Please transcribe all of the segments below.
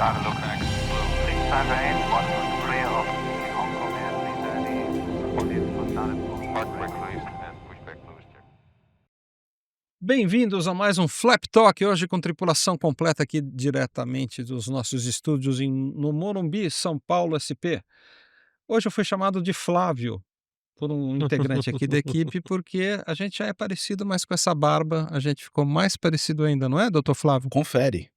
Carlo Connect Blue. 651, 143 of Hong Kong and police was not in Hardback released and pushback closed. Bem-vindos a mais um Flap Talk, hoje com tripulação completa aqui diretamente dos nossos estúdios no Morumbi, São Paulo, SP. Hoje eu fui chamado de Flávio por um integrante aqui da equipe, porque a gente já é parecido, mas com essa barba a gente ficou mais parecido ainda, não é, doutor Flávio? Confere.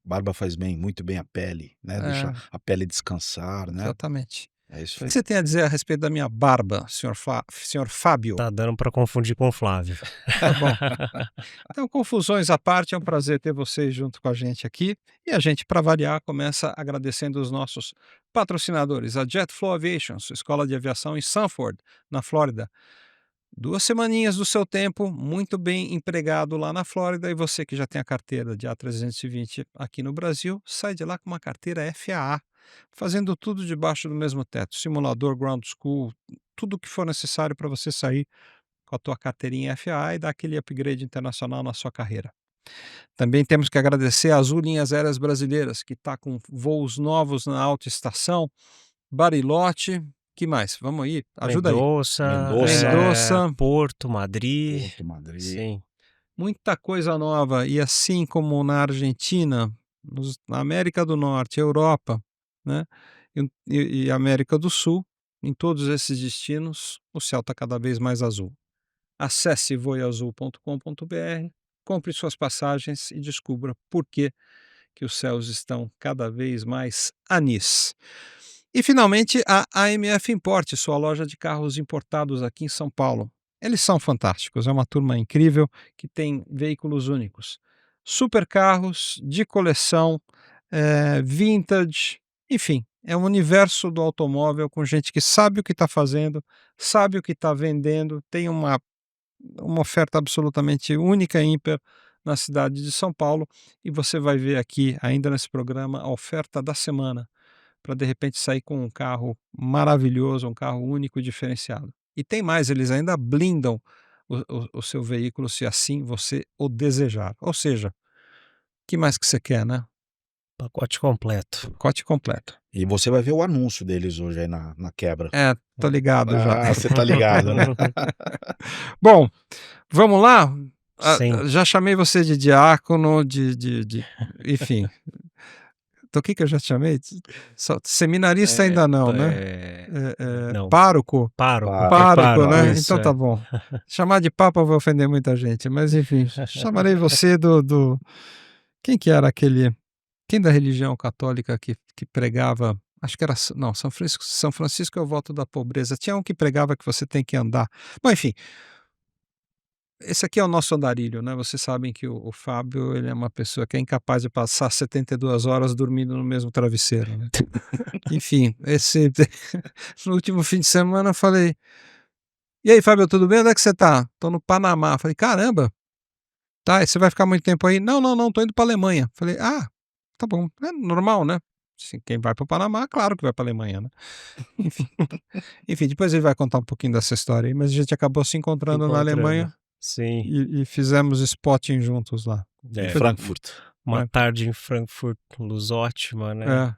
Barba faz bem, muito bem a pele, né? Deixa É, a pele descansar, né? exatamente. É isso O aí. que você tem a dizer a respeito da minha barba, senhor Fábio? Tá dando pra confundir com o Flávio. Tá bom. Então, confusões à parte, é um prazer ter vocês junto com a gente aqui. E a gente, para variar, começa agradecendo os nossos patrocinadores, a JetFlow Aviation, sua escola de aviação em Sanford, na Flórida. 2 semaninhas do seu tempo, muito bem empregado lá na Flórida, e você que já tem a carteira de A320 aqui no Brasil, sai de lá com uma carteira FAA, fazendo tudo debaixo do mesmo teto, simulador, ground school, tudo o que for necessário para você sair com a tua carteirinha FAA e dar aquele upgrade internacional na sua carreira. Também temos que agradecer a Azul Linhas Aéreas Brasileiras, que está com voos novos na alta estação, Bariloche, que mais? Vamos aí, ajuda aí. Mendoza, Porto, Madrid. Porto, Madrid. Sim. Muita coisa nova, e assim como na Argentina, na América do Norte, Europa, né, e América do Sul, em todos esses destinos, o céu está cada vez mais azul. Acesse voiazul.com.br, compre suas passagens e descubra por que os céus estão cada vez mais anis. E finalmente a AMF Import, sua loja de carros importados aqui em São Paulo. Eles são fantásticos, é uma turma incrível que tem veículos únicos. Super carros de coleção, vintage, enfim, é um universo do automóvel com gente que sabe o que está fazendo, sabe o que está vendendo, tem uma oferta absolutamente única e ímpar na cidade de São Paulo, e você vai ver aqui, ainda nesse programa, a oferta da semana, para de repente sair com um carro maravilhoso, um carro único e diferenciado. E tem mais, eles ainda blindam o seu veículo, se assim você o desejar. Ou seja, o que mais que você quer, né? Pacote completo. Pacote completo. E você vai ver o anúncio deles hoje aí na quebra. Tô ligado já. Ah, você tá ligado, né? Bom, vamos lá? Sim. Já chamei você de diácono, enfim. Então, o que eu já te chamei? Seminarista ainda não, né? Não. Pároco? Pároco, né? isso, Então tá bom. Chamar de papa vai ofender muita gente, mas enfim, chamarei você do... Quem que era aquele... Quem da religião católica que pregava... Acho que era... Não, São Francisco é o voto da pobreza. Tinha um que pregava que você tem que andar. Bom, enfim... Esse aqui é o nosso andarilho, né? Vocês sabem que o Fábio, ele é uma pessoa que é incapaz de passar 72 horas dormindo no mesmo travesseiro, né? Enfim, no último fim de semana eu falei: e aí, Fábio, tudo bem? Onde é que você tá? Tô no Panamá. Falei: caramba, tá, e você vai ficar muito tempo aí? Não, tô indo pra Alemanha. Falei: ah, tá bom, é normal, né? Assim, quem vai pro Panamá, claro que vai pra Alemanha, né? Enfim, depois ele vai contar um pouquinho dessa história aí, mas a gente acabou se encontrando na Alemanha. Sim. E fizemos spotting juntos lá. Em Frankfurt. Uma tarde em Frankfurt, luz ótima, né?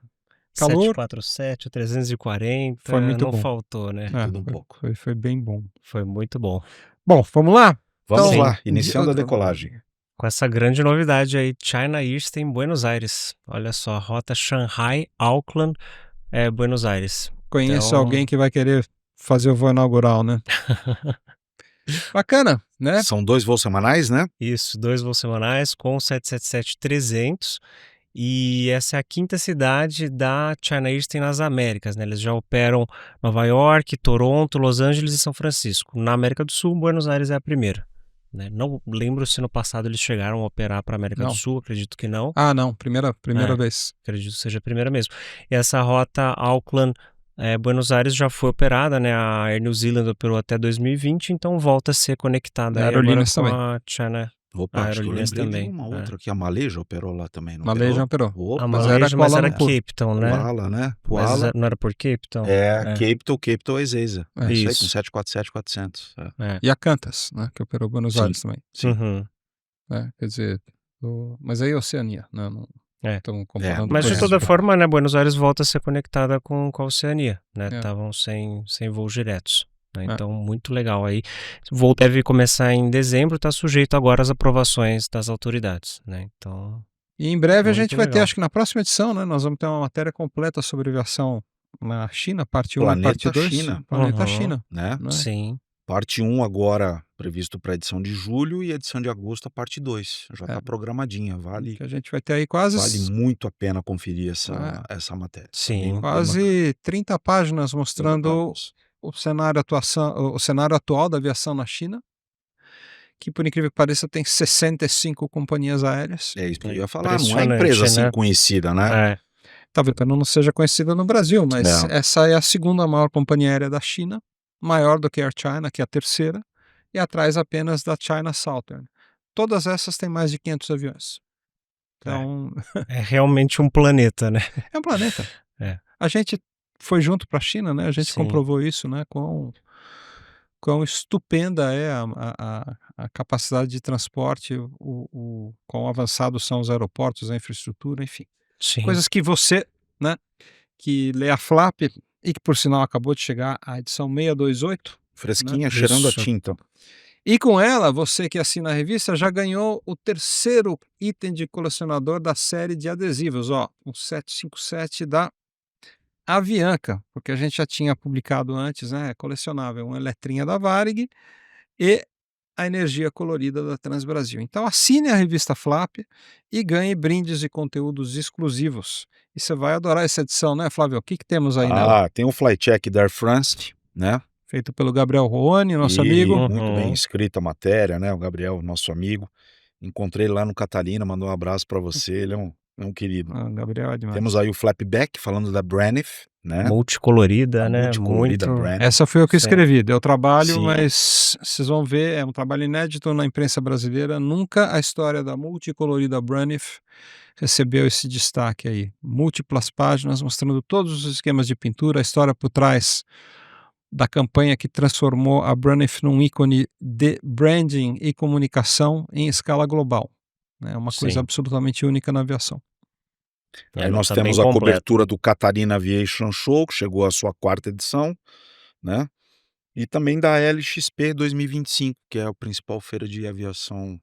Calor. 747, 340. Foi muito não bom. Faltou, né? Tudo um pouco. Foi bem bom. Foi muito bom. Bom, vamos lá? Vamos Então, lá, iniciando a decolagem. Com essa grande novidade aí, China Eastern Buenos Aires. Olha só, rota Shanghai, Auckland, Buenos Aires. Conheço alguém que vai querer fazer o voo inaugural, né? Bacana, né? São 2 voos semanais, né? Isso, 2 voos semanais com 777-300. E essa é a 5ª cidade da China Eastern nas Américas, né? Eles já operam Nova York, Toronto, Los Angeles e São Francisco. Na América do Sul, Buenos Aires é a primeira. Né? Não lembro se no passado eles chegaram a operar para a América do Sul, acredito que não. Ah, não, primeira vez. Acredito que seja a primeira mesmo. E essa rota Auckland, Buenos Aires já foi operada, né? A Air New Zealand operou até 2020, então volta a ser conectada Aerolíneas agora com também. a China. Opa, acho que eu Aerolíneas lembrei também. de uma outra aqui, a Maleja operou lá também, não Maleja operou. Opa, Mas era Kuala Lumpur. Cape Town, né? Kuala, né? Mas Kuala. não era por Cape Town? Cape Town Ezeiza. Isso aí, com 747-400. E a Qantas, né? Que operou Buenos Aires também. Sim. Uhum. Quer dizer, mas aí é Oceania, né? Estão comparando Mas de coisas toda de- forma, né, Buenos Aires volta a ser conectada com a Oceania, né? É. Estavam sem voos diretos, né? É. Então, muito legal aí. O voo deve começar em dezembro, está sujeito agora às aprovações das autoridades, né? Então, E em breve a muito gente vai ter, legal. acho que na próxima edição, né? Nós vamos ter uma matéria completa sobre aviação na China, parte 1 e Planeta parte 2. China. Planeta Uhum. China. né? Né? Sim, Parte 1 agora previsto para edição de julho e edição de agosto a parte 2. Já está É. programadinha, vale Que a gente vai ter aí quase muito a pena conferir essa matéria. sim. Bem quase 30 páginas bacana. mostrando o cenário atual da aviação na China, que por incrível que pareça tem 65 companhias aéreas. É isso que eu ia falar, não é Impressionante, empresa assim né? conhecida, né? É, Talvez não seja conhecida no Brasil, mas essa é a segunda maior companhia aérea da China, maior do que a Air China, que é a terceira, e atrás apenas da China Southern. Todas essas têm mais de 500 aviões. Então, é realmente um planeta, né? é um planeta. É. A gente foi junto para a China, né? A gente Sim. comprovou isso, né? Quão estupenda é a capacidade de transporte, quão avançados são os aeroportos, a infraestrutura, enfim. Sim. Coisas que você, né, que lê a Flap e que por sinal acabou de chegar a edição 628, Fresquinha, né? cheirando a Isso. tinta. E com ela, você que assina a revista já ganhou o terceiro item de colecionador da série de adesivos, ó, o 757 da Avianca, porque a gente já tinha publicado antes, né, colecionável, uma letrinha da Varig e a energia colorida da Transbrasil. Então assine a revista Flap e ganhe brindes e conteúdos exclusivos. E você vai adorar essa edição, né, Flávio? O que temos aí nela? Tem um flycheck da Air France, né? Feito pelo Gabriel Roane, nosso E amigo. muito bem escrita a matéria, né? O Gabriel, nosso amigo. Encontrei ele lá no Catalina, mandou um abraço para você, ele é um querido. Gabriel é demais. Temos aí o Flapback, falando da Braniff, né? Multicolorida, A né? multicolorida Muito. Braniff. Essa foi eu que Sim. escrevi, deu trabalho, Sim. mas vocês vão ver, é um trabalho inédito na imprensa brasileira. Nunca a história da multicolorida Braniff recebeu esse destaque aí. Múltiplas páginas mostrando todos os esquemas de pintura, a história por trás da campanha que transformou a Braniff num ícone de branding e comunicação em escala global. É uma coisa Sim. absolutamente única na aviação. Aí nós tá temos bem a completo. cobertura do Catarina Aviation Show, que chegou à sua 4ª edição, né? E também da LXP 2025, que é a principal feira de aviação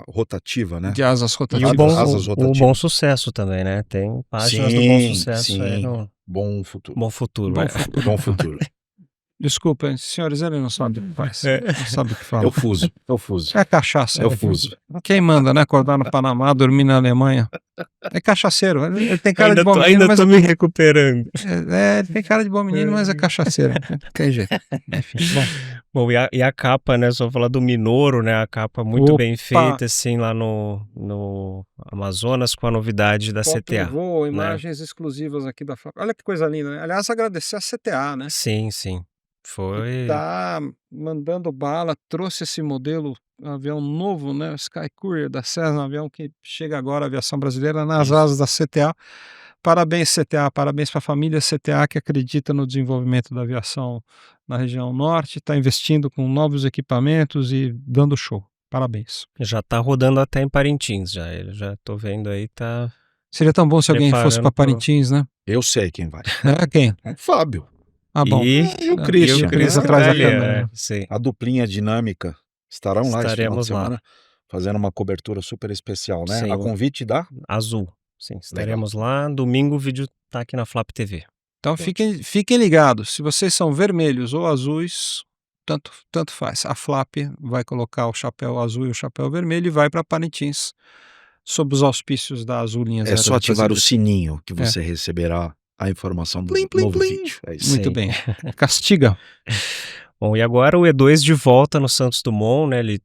rotativa, né? De asas E rotativas. Asas o rotativas. Bom Sucesso também, né? Tem páginas do Bom Sim, Sucesso aí sim. no Bom futuro. Bom Futuro. Bom é. futuro. Bom futuro. Desculpa, senhores, ele não sabe o que faz. É. Não sabe o que É fala. o fuso. É o fuso. É cachaça. É o fuso. Quem manda, né? Acordar no Panamá, dormir na Alemanha. É cachaceiro. Ele tem cara de bom menino, Ainda mas tô me recuperando. ele tem cara de bom menino, mas é cachaceiro. Tem jeito. Enfim, bom. Bom, e a capa, né? Só falar do Minoro, né? A capa muito Opa! bem feita, assim, lá no Amazonas, com a novidade da Foto do CTA. voo, imagens exclusivas aqui da Flap. Olha que coisa linda, né? Aliás, agradecer a CTA, né? Sim, sim. Foi. Tá mandando bala, trouxe esse modelo, avião novo, né? O Sky Courier da Cessna, um avião que chega agora à aviação brasileira nas Isso. asas da CTA. Parabéns, CTA, parabéns para a família CTA que acredita no desenvolvimento da aviação na região norte, está investindo com novos equipamentos e dando show. Parabéns. Já tá rodando até em Parintins, já. Eu já tô vendo aí, tá. Seria tão bom se alguém fosse para Preparando pro- Parintins, né? Eu sei quem vai. É quem? É o Fábio. Ah, bom. E o Ah, Christian. e o Cris né? atrás da ali, câmera. sim. A duplinha dinâmica estarão lá esse final de Estaremos lá. semana, fazendo uma cobertura super especial, né? Sim. A convite da... Azul. Sim, estaremos lá. Domingo o vídeo tá aqui na Flap TV. Então fiquem ligados. Se vocês são vermelhos ou azuis, tanto faz. A Flap vai colocar o chapéu azul e o chapéu vermelho e vai para Parintins, sob os auspícios da Azul Linhas É só Aéreas ativar o Brasileiras. sininho que você receberá a informação do Plim, plim, novo plim. vídeo. É isso. Muito Sim. bem. Castiga. Bom, e agora o E2 de volta no Santos Dumont, né? Ele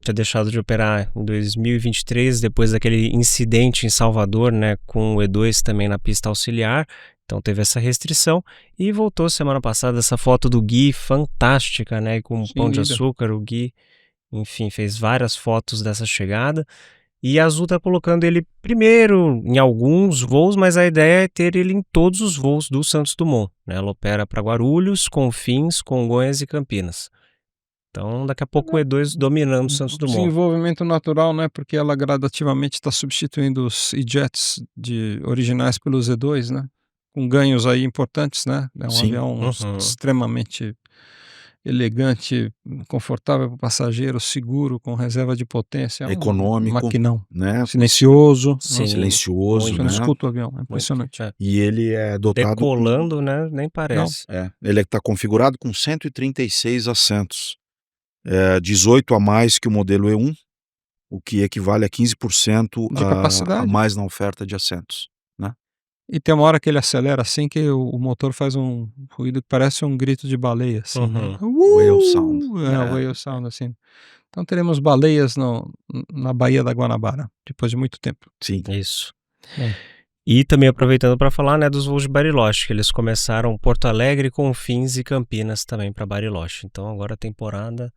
tinha deixado de operar em 2023, depois daquele incidente em Salvador, né? Com o E2 também na pista auxiliar. Então teve essa restrição e voltou semana passada essa foto do Gui, fantástica, né? Com um Sim, pão de linda. açúcar, o Gui, enfim, fez várias fotos dessa chegada. E a Azul tá colocando ele primeiro em alguns voos, mas a ideia é ter ele em todos os voos do Santos Dumont, né? Ela opera para Guarulhos, Confins, Congonhas e Campinas. Então, daqui a pouco o E2 dominando o Santos Dumont. Desenvolvimento natural, né? Porque ela gradativamente está substituindo os E-jets originais pelos E2, né? Com ganhos aí importantes, né? É um Sim. avião extremamente elegante, confortável para o passageiro, seguro, com reserva de potência. É um Econômico, maquinão. né? Silencioso. Sim, Silencioso, Você não né? escuta o avião, é impressionante. É. E ele é dotado Decolando, né? Nem parece. ele está configurado com 136 assentos, 18 a mais que o modelo E1, o que equivale a 15% De a capacidade. mais na oferta de assentos, né? E tem uma hora que ele acelera assim que o motor faz um ruído que parece um grito de baleia, assim, né? Whale sound. Whale sound, assim. Então teremos baleias na Baía da Guanabara, depois de muito tempo. Sim. Isso. É. E também aproveitando para falar, né, dos voos de Bariloche, que eles começaram Porto Alegre, Confins e Campinas também para Bariloche. Então agora a temporada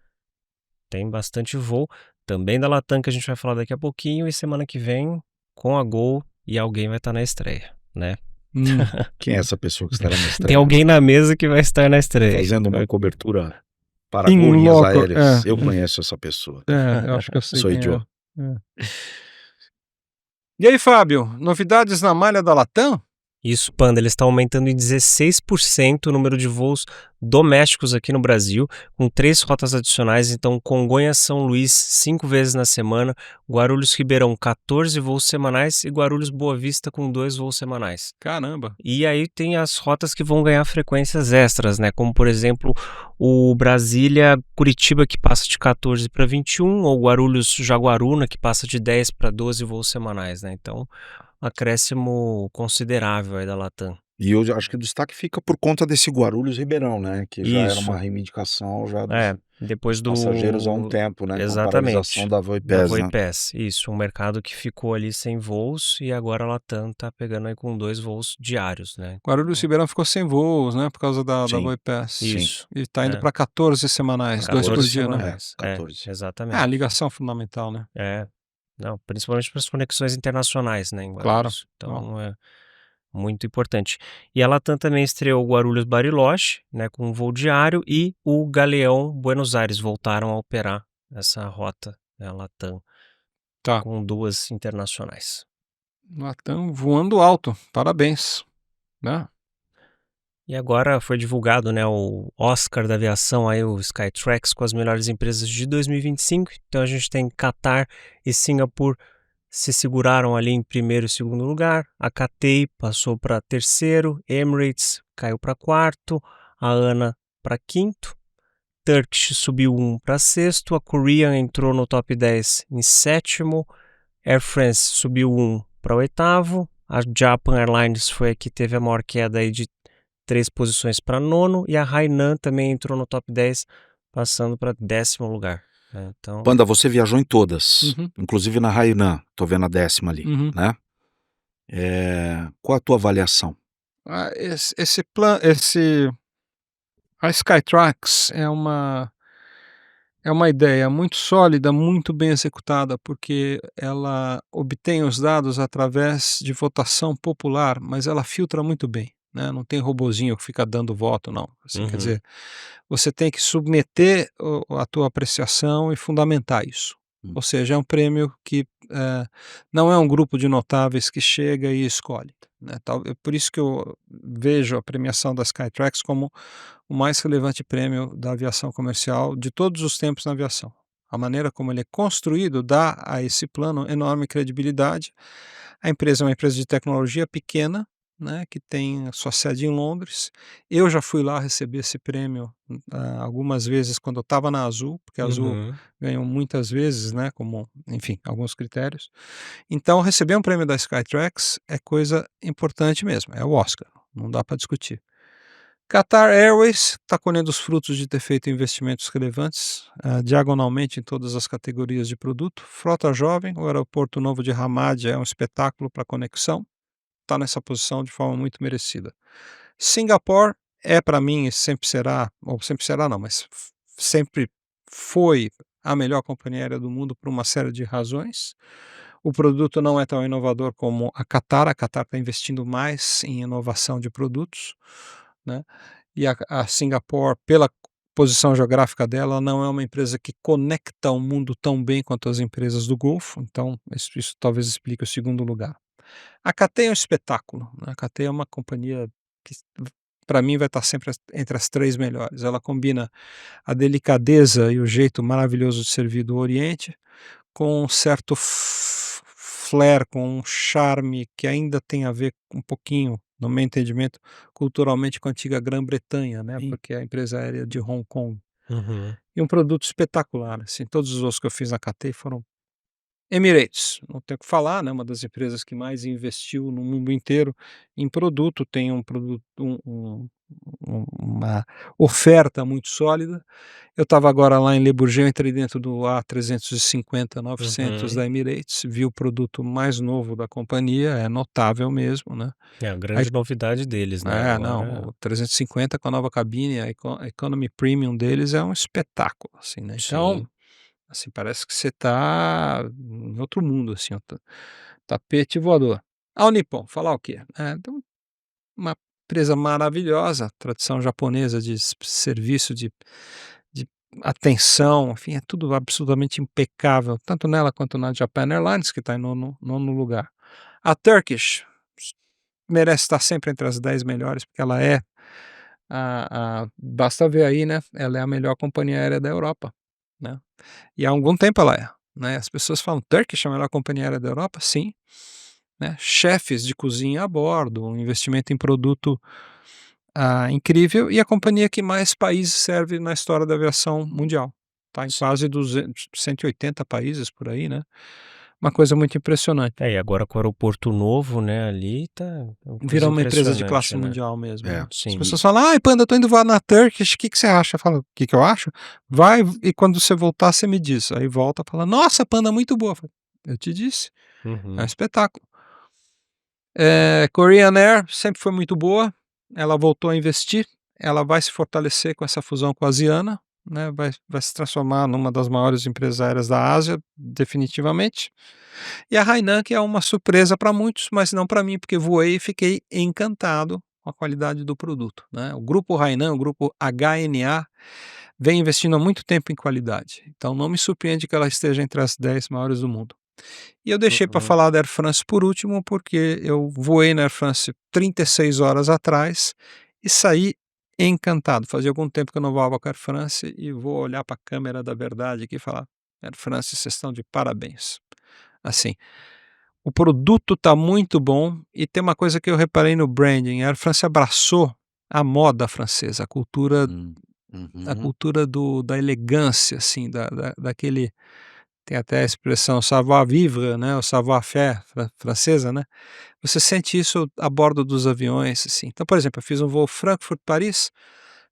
tem bastante voo. Também da Latam, que a gente vai falar daqui a pouquinho, e semana que vem com a Gol e alguém vai estar na estreia, né? Quem é essa pessoa que estará na estreia? Tem alguém na mesa que vai estar na estreia. Fazendo uma cobertura para In linhas loco, aéreas. é. Eu conheço essa pessoa. Eu acho que eu sei Sou quem idiota. é. E aí, Fábio, novidades na malha da Latam? Isso, Panda, eles estão aumentando em 16% o número de voos domésticos aqui no Brasil, com 3 rotas adicionais. Então, Congonhas-São Luís, 5 vezes na semana, Guarulhos-Ribeirão, 14 voos semanais e Guarulhos-Boa Vista com 2 voos semanais. Caramba. E aí tem as rotas que vão ganhar frequências extras, né? Como, por exemplo, o Brasília-Curitiba, que passa de 14 para 21, ou Guarulhos-Jaguaruna, que passa de 10 para 12 voos semanais, né? Então, acréscimo considerável aí da Latam. E eu acho que o destaque fica por conta desse Guarulhos-Ribeirão, né? Que já era Isso. uma reivindicação já dos Depois do passageiros há um tempo, né? Com a Exatamente. paralisação da Voipes, Da né? Voipes, isso, um mercado que ficou ali sem voos e agora a Latam tá pegando aí com 2 voos diários, né? Guarulhos Ribeirão ficou sem voos, né? Por causa da Sim. Voipes. Isso. E tá indo É. para 14 semanais, 2 por 14 dia, né? semanais. 14. Exatamente. A ligação fundamental, né? Não, principalmente para as conexões internacionais, né, em Guarulhos. Claro. Então é muito importante. E a Latam também estreou o Guarulhos-Bariloche, né, com um voo diário, e o Galeão-Buenos Aires voltaram a operar essa rota, né, a Latam, Tá. com 2 internacionais. Latam voando alto, parabéns, né? E agora foi divulgado, né, o Oscar da aviação, aí, o Skytrax, com as melhores empresas de 2025. Então a gente tem Qatar e Singapura se seguraram ali em primeiro e segundo lugar. A Cathay passou para terceiro, Emirates caiu para quarto, a ANA para quinto, Turkish subiu para sexto, a Korean entrou no top 10 em sétimo, Air France subiu para oitavo, a Japan Airlines foi a que teve a maior queda aí de 3 posições para nono, e a Hainan também entrou no top 10, passando para 10º lugar. Então... Panda, você viajou em todas, inclusive na Hainan, tô vendo a 10ª ali, né? Qual a tua avaliação? A Skytrax é uma ideia muito sólida, muito bem executada, porque ela obtém os dados através de votação popular, mas ela filtra muito bem, né? Não tem robozinho que fica dando voto, não. Assim, quer dizer, você tem que submeter a tua apreciação e fundamentar isso. Ou seja, é um prêmio que não é um grupo de notáveis que chega e escolhe, né? É por isso que eu vejo a premiação da Skytrax como o mais relevante prêmio da aviação comercial de todos os tempos na aviação. A maneira como ele é construído dá a esse plano enorme credibilidade. A empresa é uma empresa de tecnologia pequena, né, que tem a sua sede em Londres. Eu já fui lá receber esse prêmio algumas vezes quando eu estava na Azul, porque a Azul ganhou muitas vezes, né, como, enfim, alguns critérios. Então, receber um prêmio da Skytrax é coisa importante mesmo, é o Oscar, não dá para discutir. Qatar Airways está colhendo os frutos de ter feito investimentos relevantes diagonalmente em todas as categorias de produto. Frota jovem, o aeroporto novo de Hamad é um espetáculo para conexão, está nessa posição de forma muito merecida. Singapore é para mim e sempre será, ou sempre será não, mas sempre foi a melhor companhia aérea do mundo por uma série de razões. O produto não é tão inovador como a Qatar está investindo mais em inovação de produtos, né? E a Singapore, posição geográfica dela, ela não é uma empresa que conecta o mundo tão bem quanto as empresas do Golfo, então isso talvez explique o segundo lugar. A Cathay é um espetáculo, né, a Cathay é uma companhia que para mim vai estar sempre entre as 3 melhores. Ela combina a delicadeza e o jeito maravilhoso de servir do Oriente, com um certo flair, com um charme que ainda tem a ver um pouquinho, no meu entendimento, culturalmente com a antiga Grã-Bretanha, né, Sim. porque é a empresa aérea de Hong Kong. Uhum. E um produto espetacular, assim, todos os voos que eu fiz na Cathay foram Emirates, não tenho o que falar, né, uma das empresas que mais investiu no mundo inteiro em produto, tem um produto uma oferta muito sólida. Eu estava agora lá em Le Bourget, eu entrei dentro do A350-900 Uhum. da Emirates, vi o produto mais novo da companhia, é notável mesmo, né. É a Aí grande novidade deles, né, não, agora o 350 com a nova cabine, a Economy Premium deles é um espetáculo, assim, né. Então, sim. assim, parece que você tá em outro mundo, assim, ó, tapete voador. A Nippon, falar o quê? Então uma empresa maravilhosa, tradição japonesa de serviço, de atenção, enfim, é tudo absolutamente impecável, tanto nela quanto na Japan Airlines, que está em nono lugar. A Turkish merece estar sempre entre as 10 melhores, porque ela é basta ver aí, né, ela é a melhor companhia aérea da Europa, né, e há algum tempo ela é, né, as pessoas falam: "Turkish é a melhor companhia aérea da Europa?" Sim, né, chefes de cozinha a bordo, um investimento em produto incrível, e a companhia que mais países serve na história da aviação mundial. Está em quase 180 países por aí, né, uma coisa muito impressionante. É, e agora com o aeroporto novo, né, ali tá uma coisa Virou uma empresa de impressionante, classe né. mundial mesmo, É. né. As Sim. pessoas falam: "Ai, Panda, eu tô indo voar na Turkish, o que que você acha?" Eu falo: "O que que eu acho? Vai e quando você voltar você me diz." Aí volta, fala: "Nossa, Panda, muito boa." Eu falo: "Eu te disse, é um Uhum. espetáculo." Korean Air sempre foi muito boa, ela voltou a investir, ela vai se fortalecer com essa fusão com a Asiana, né, vai se transformar numa das maiores empresas aéreas da Ásia, definitivamente. E a Hainan, que é uma surpresa para muitos, mas não para mim, porque voei e fiquei encantado com a qualidade do produto, né. O grupo Hainan, o grupo HNA, vem investindo há muito tempo em qualidade, então não me surpreende que ela esteja entre as 10 maiores do mundo. E eu deixei para Uhum. falar da Air France por último, porque eu voei na Air France 36 horas atrás e saí encantado. Fazia algum tempo que eu não voava com a Air France e vou olhar para a câmera da verdade aqui e falar: Air France, vocês estão de parabéns. Assim, o produto está muito bom e tem uma coisa que eu reparei no branding: a Air France abraçou a moda francesa, a Uhum. cultura da elegância, assim, daquele. Tem até a expressão savoir-vivre, né, o savoir-faire francesa, né. Você sente isso a bordo dos aviões, assim. Então, por exemplo, eu fiz um voo Frankfurt-Paris,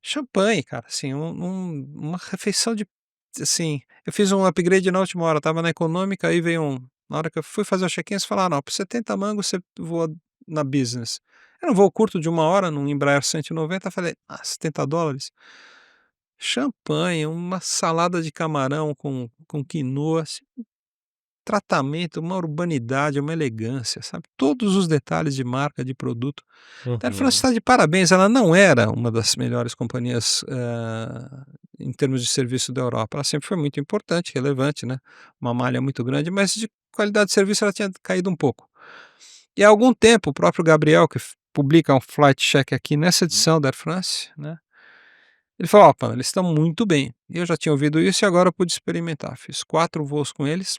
champanhe, cara, assim, uma refeição de assim, eu fiz um upgrade na última hora, estava na econômica, aí veio na hora que eu fui fazer o check-in, eles falaram: "Não, por 70 mangos você voa na business." Era um voo curto de 1 hora, num Embraer 190, eu falei: $70? Champanhe, uma salada de camarão com quinoa, assim, tratamento, uma urbanidade, uma elegância, sabe, todos os detalhes de marca, de produto. Então a Air France Uhum. está de parabéns, ela não era uma das melhores companhias, em termos de serviço da Europa, ela sempre foi muito importante, relevante, né, uma malha muito grande, mas de qualidade de serviço ela tinha caído um pouco. E há algum tempo o próprio Gabriel, que publica um flight check aqui nessa edição da Air France, né, ele falou: "Ó, Panda, eles estão muito bem." E eu já tinha ouvido isso e agora eu pude experimentar. Fiz 4 voos com eles,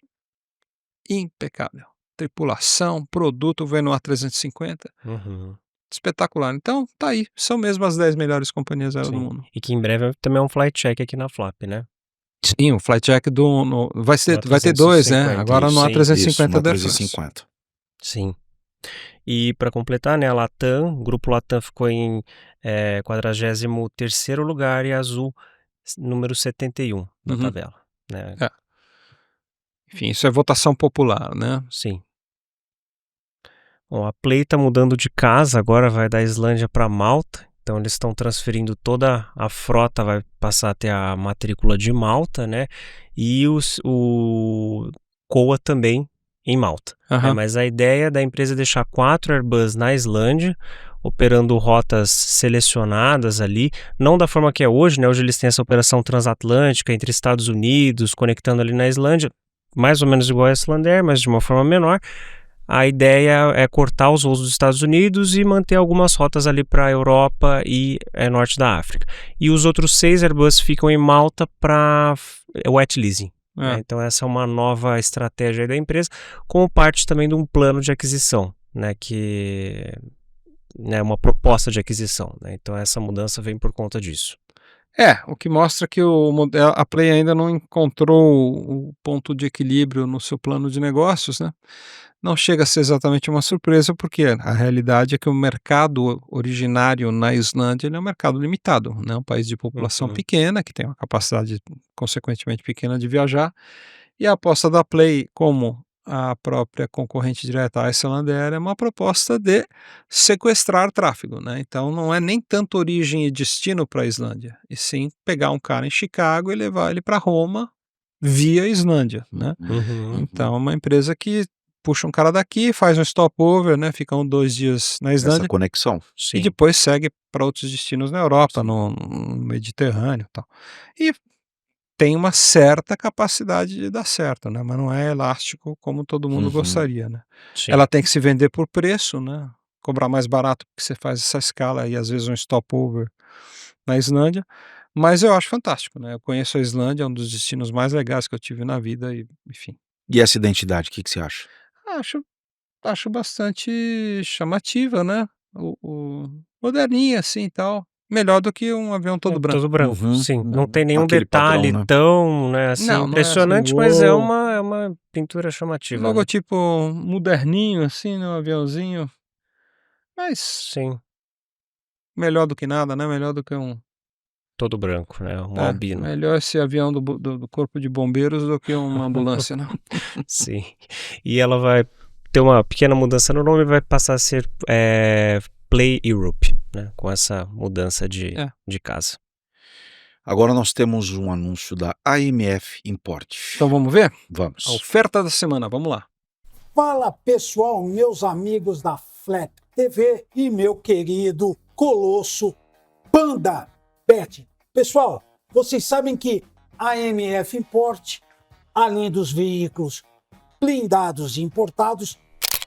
impecável. Tripulação, produto, voei no A350, Uhum. espetacular. Então, tá aí, são mesmo as 10 melhores companhias aéreas do Sim. mundo. E que em breve também é um flight check aqui na Flap, né. Sim, o flight check do no No vai ter 2, né, A350. agora no Sim. Isso, A350 no da Air France. A350. Sim. E para completar, né, a Latam, o grupo Latam ficou em 43º lugar e a Azul número 71 na Uhum. tabela, né. É. Enfim, isso é votação popular, né. Sim. Bom, a Play tá mudando de casa, agora vai da Islândia para Malta, então eles estão transferindo toda a frota, vai passar a ter a matrícula de Malta, né, e o COA também em Malta, né, Aham. mas a ideia da empresa é deixar 4 Airbus na Islândia, operando rotas selecionadas ali, não da forma que é hoje, né? Hoje eles têm essa operação transatlântica entre Estados Unidos, conectando ali na Islândia, mais ou menos igual a Icelandair, mas de uma forma menor. A ideia é cortar os voos dos Estados Unidos e manter algumas rotas ali para a Europa e norte da África. E os outros 6 Airbus ficam em Malta para wet leasing. É. Então essa é uma nova estratégia aí da empresa, como parte também de um plano de aquisição, né, que é uma proposta de aquisição, né? Então essa mudança vem por conta disso. O que mostra que a Play ainda não encontrou o ponto de equilíbrio no seu plano de negócios, né? Não chega a ser exatamente uma surpresa, porque a realidade é que o mercado originário na Islândia ele é um mercado limitado, né? Um país de população pequena, que tem uma capacidade consequentemente pequena de viajar, e a aposta da Play, como a própria concorrente direta, a Icelandair, é uma proposta de sequestrar tráfego, né? Então não é nem tanto origem e destino para a Islândia, e sim pegar um cara em Chicago e levar ele para Roma via Islândia, né? Então é uma empresa que puxa um cara daqui, faz um stopover, né? Ficam 2 dias na Essa Islândia conexão. e Sim. depois segue para outros destinos na Europa, no Mediterrâneo e tal. E tem uma certa capacidade de dar certo, né? Mas não é elástico como todo mundo gostaria, né? Sim. Ela tem que se vender por preço, né? Cobrar mais barato porque você faz essa escala e às vezes um stopover na Islândia. Mas eu acho fantástico, né? Eu conheço a Islândia, é um dos destinos mais legais que eu tive na vida e, enfim. E essa identidade, o que você acha? Acho bastante chamativa, né? Moderninha assim e tal. Melhor do que um avião todo branco. Todo branco, sim. Não tem nenhum Aquele detalhe padrão, né? tão, né, assim, Não é assim, impressionante, mas é uou! uma pintura chamativa, né? Logotipo moderninho assim, né, um aviãozinho. Mas Sim, melhor do que nada, né? Melhor do que todo branco, né? Um albino. melhor esse avião do corpo de bombeiros do que uma ambulância, né? Sim. E ela vai ter uma pequena mudança no nome, vai passar a ser Play Europe, né? Com essa mudança de casa. Agora nós temos um anúncio da AMF Import. Então vamos ver? Vamos. A oferta da semana, vamos lá. Fala pessoal, meus amigos da Flap TV e meu querido colosso Panda Pet. Pessoal, vocês sabem que a AMF Import, além dos veículos blindados e importados,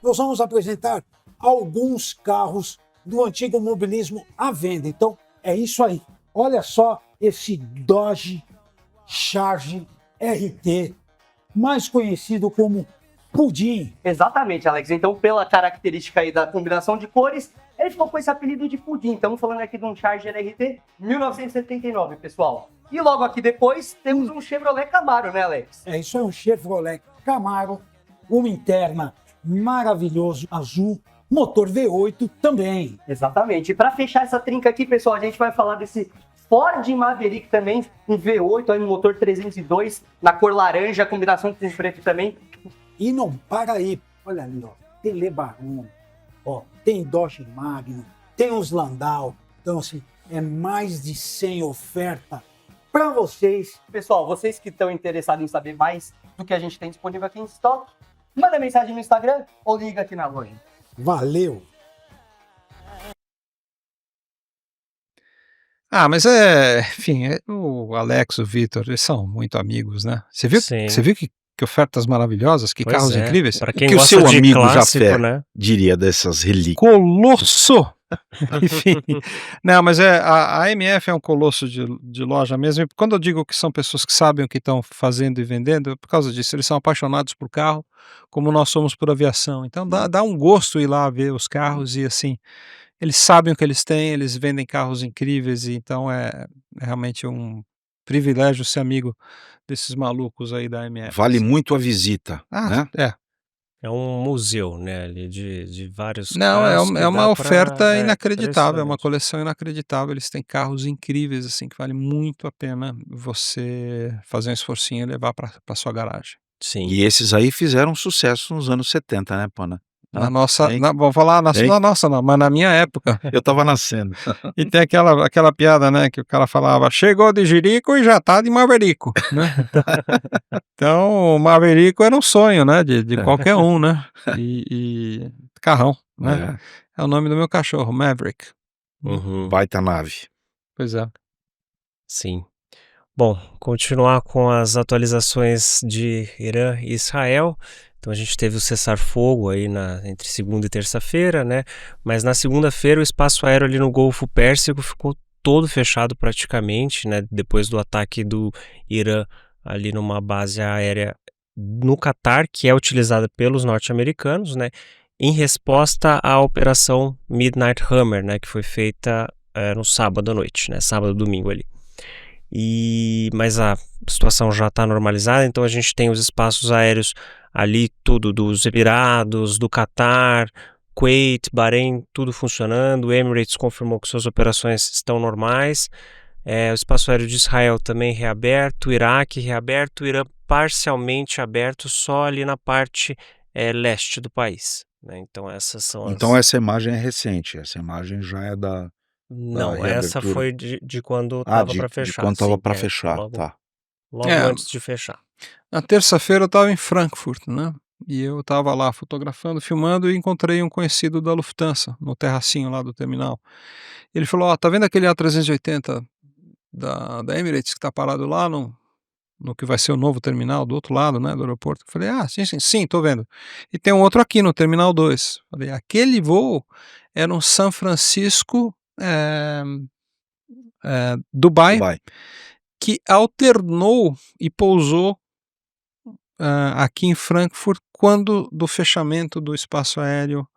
nós vamos apresentar alguns carros do antigo mobilismo à venda. Então é isso aí. Olha só esse Dodge Charge RT, mais conhecido como Pudim. Exatamente, Alex. Então, pela característica aí da combinação de cores, ele ficou com esse apelido de Pudim. Estamos falando aqui de um Charger RT 1979, pessoal. E logo aqui depois, temos um Chevrolet Camaro, né, Alex? É isso, é um Chevrolet Camaro, uma interna maravilhoso, azul, motor V8 também. Exatamente. E para fechar essa trinca aqui, pessoal, a gente vai falar desse Ford Maverick também, um V8, aí um motor 302, na cor laranja, combinação com preto também. E não para aí, olha ali, ó, tem Lebaron, ó, tem Dodge Magnum, tem os Landau. Então, assim, é mais de 100 oferta para vocês. Pessoal, vocês que estão interessados em saber mais do que a gente tem disponível aqui em estoque, manda mensagem no Instagram ou liga aqui na loja. Valeu! Mas enfim, o Alex, o Vitor, eles são muito amigos, né? Você Sim. viu que ofertas maravilhosas, que Pois carros é. incríveis? Pra O quem que o gosta seu de amigo clássico, Jafé né? diria dessas relíquias? Colosso! Enfim, não, mas a AMF é um colosso de loja mesmo, e quando eu digo que são pessoas que sabem o que estão fazendo e vendendo, é por causa disso, eles são apaixonados por carro, como nós somos por aviação, então dá um gosto ir lá ver os carros e assim, eles sabem o que eles têm, eles vendem carros incríveis, e então é realmente um privilégio ser amigo desses malucos aí da AMF. Vale assim. muito a visita, né? É um museu, né, ali de vários Não, carros que é uma dá oferta pra... inacreditável, é uma impressionante. coleção inacreditável, eles têm carros incríveis, assim, que vale muito a pena você fazer um esforcinho e levar para sua garagem. Sim. E esses aí fizeram sucesso nos anos 70, né, Pana? Na nossa, hein? vou falar Hein? na nossa não, mas na minha época. Eu tava nascendo. E tem aquela piada, né, que o cara falava, chegou de Jerico e já tá de Maverico, né? Então, o Maverico era um sonho, né, de qualquer um, né? E carrão, né? É, É o nome do meu cachorro, Maverick. Uhum. baita nave. Pois é. Sim. Bom, continuar com as atualizações de Irã e Israel. Então a gente teve o cessar-fogo aí entre segunda e terça-feira, né? Mas na segunda-feira o espaço aéreo ali no Golfo Pérsico ficou todo fechado praticamente, né? Depois do ataque do Irã ali numa base aérea no Catar, que é utilizada pelos norte-americanos, né? Em resposta à operação Midnight Hammer, né? Que foi feita no sábado à noite, né? Sábado, domingo ali. Mas a situação já está normalizada, então a gente tem os espaços aéreos ali, tudo dos Emirados, do Catar, Kuwait, Bahrein, tudo funcionando. O Emirates confirmou que suas operações estão normais. O espaço aéreo de Israel também reaberto, o Iraque reaberto, o Irã parcialmente aberto só ali na parte leste do país, né? Então essas são as... Então essa imagem é recente, essa imagem já é da Não, essa reabertura. foi de quando Ah, estava para de fechar. quando estava sim, para fechar, logo, tá. logo antes de fechar. Na terça-feira eu estava em Frankfurt, né? E eu estava lá fotografando, filmando e encontrei um conhecido da Lufthansa no terracinho lá do terminal. Ele falou: "Ó, tá vendo aquele A380 da Emirates que tá parado lá no que vai ser o novo terminal do outro lado, né, do aeroporto?" Eu falei: "Ah, sim, tô vendo. E tem um outro aqui no terminal 2." Falei: "Aquele voo era um São Francisco, Dubai, Dubai. que alternou e pousou aqui em Frankfurt quando do fechamento do espaço aéreo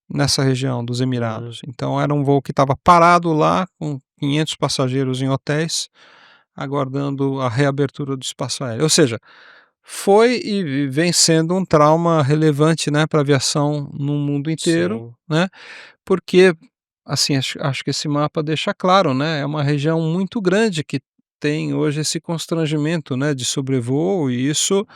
nessa região dos Emirados. Então era um voo que estava parado lá com 500 passageiros em hotéis, aguardando a reabertura do espaço aéreo. Ou seja, foi e vem sendo um trauma relevante, né, para a aviação no mundo inteiro, Sim, né, porque, assim, acho que esse mapa deixa claro, né, é uma região muito grande que tem hoje esse constrangimento, né, de sobrevoo, e isso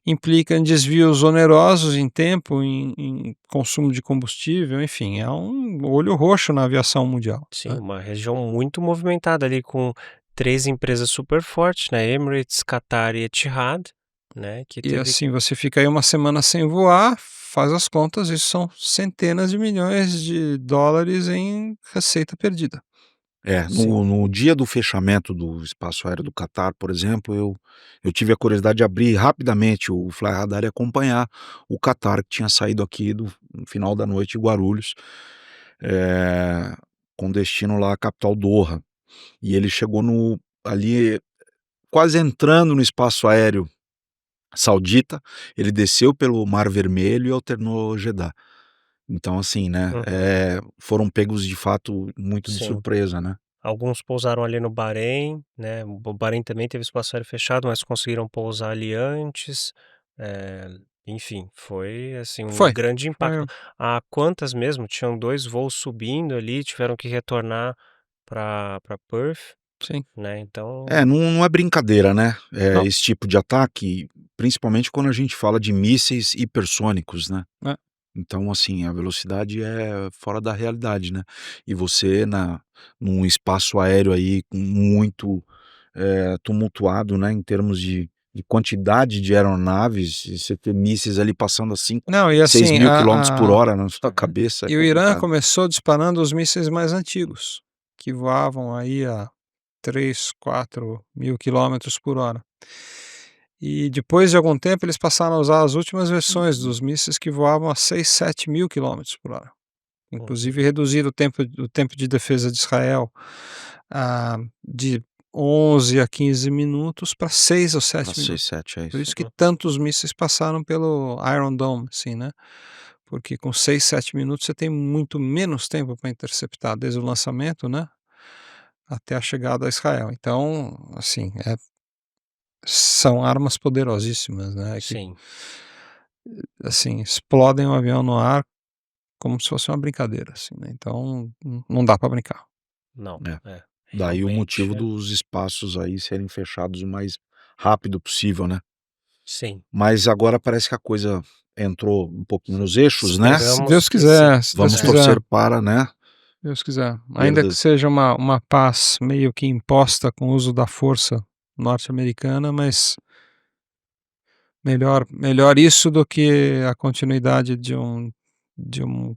implica em desvios onerosos em tempo, em consumo de combustível, enfim, é um olho roxo na aviação mundial, sim, né. uma região muito movimentada ali com 3 empresas super fortes, né, Emirates, Qatar e Etihad, né, que E teve... assim, você fica aí uma semana sem voar, faz as contas, isso são centenas de milhões de dólares em receita perdida. Sim. No dia do fechamento do espaço aéreo do Catar, por exemplo, eu tive a curiosidade de abrir rapidamente o Fly Radar e acompanhar o Catar, que tinha saído aqui no final da noite de Guarulhos, eh, com destino lá à capital Doha. E ele chegou ali, quase entrando no espaço aéreo saudita, ele desceu pelo Mar Vermelho e alternou Jeddah. Então assim, né, Uhum. foram pegos de fato muito de Sim. surpresa, né. Alguns pousaram ali no Bahrein, né, o Bahrein também teve espaço aéreo fechado, mas conseguiram pousar ali antes, enfim, foi, assim, um Foi, grande impacto. foi A Qantas mesmo, tinham 2 voos subindo ali, tiveram que retornar para Perth, sim. né, É, então... não é brincadeira, né, Não, esse tipo de ataque, principalmente quando a gente fala de mísseis hipersônicos, né. é. Então, assim, a velocidade é fora da realidade, né. E você num espaço aéreo aí muito, tumultuado, né, em termos de quantidade de aeronaves, e você ter mísseis ali passando a 5, Não, e 6 assim, mil quilômetros por hora na sua cabeça é e o Irã complicado. começou disparando os mísseis mais antigos, que voavam aí a 3, 4 mil quilômetros por hora. E depois de algum tempo eles passaram a usar as últimas versões dos mísseis que voavam a 6, 7 mil quilômetros por hora. Uhum. Inclusive reduziram o tempo de defesa de Israel, de 11 a 15 minutos para 6 ou Para 7 6, minutos. 7, é Por isso. isso que tantos mísseis passaram pelo Iron Dome, assim, né, porque com 6, 7 minutos você tem muito menos tempo para interceptar, desde o lançamento, né, até a chegada a Israel. Então, assim, são armas poderosíssimas, né, que, Sim, assim, explodem o avião no ar como se fosse uma brincadeira, assim, né, então não dá para brincar. não, É. Daí o realmente, motivo dos espaços aí serem fechados o mais rápido possível, né. sim. Mas agora parece que a coisa entrou um pouquinho nos eixos, né. Se Esperamos Deus que sim. quiser, se Deus Vamos quiser, torcer para, né, Deus quiser. Ainda que perdas. seja uma paz meio que imposta com o uso da força norte-americana, mas melhor isso do que a continuidade de um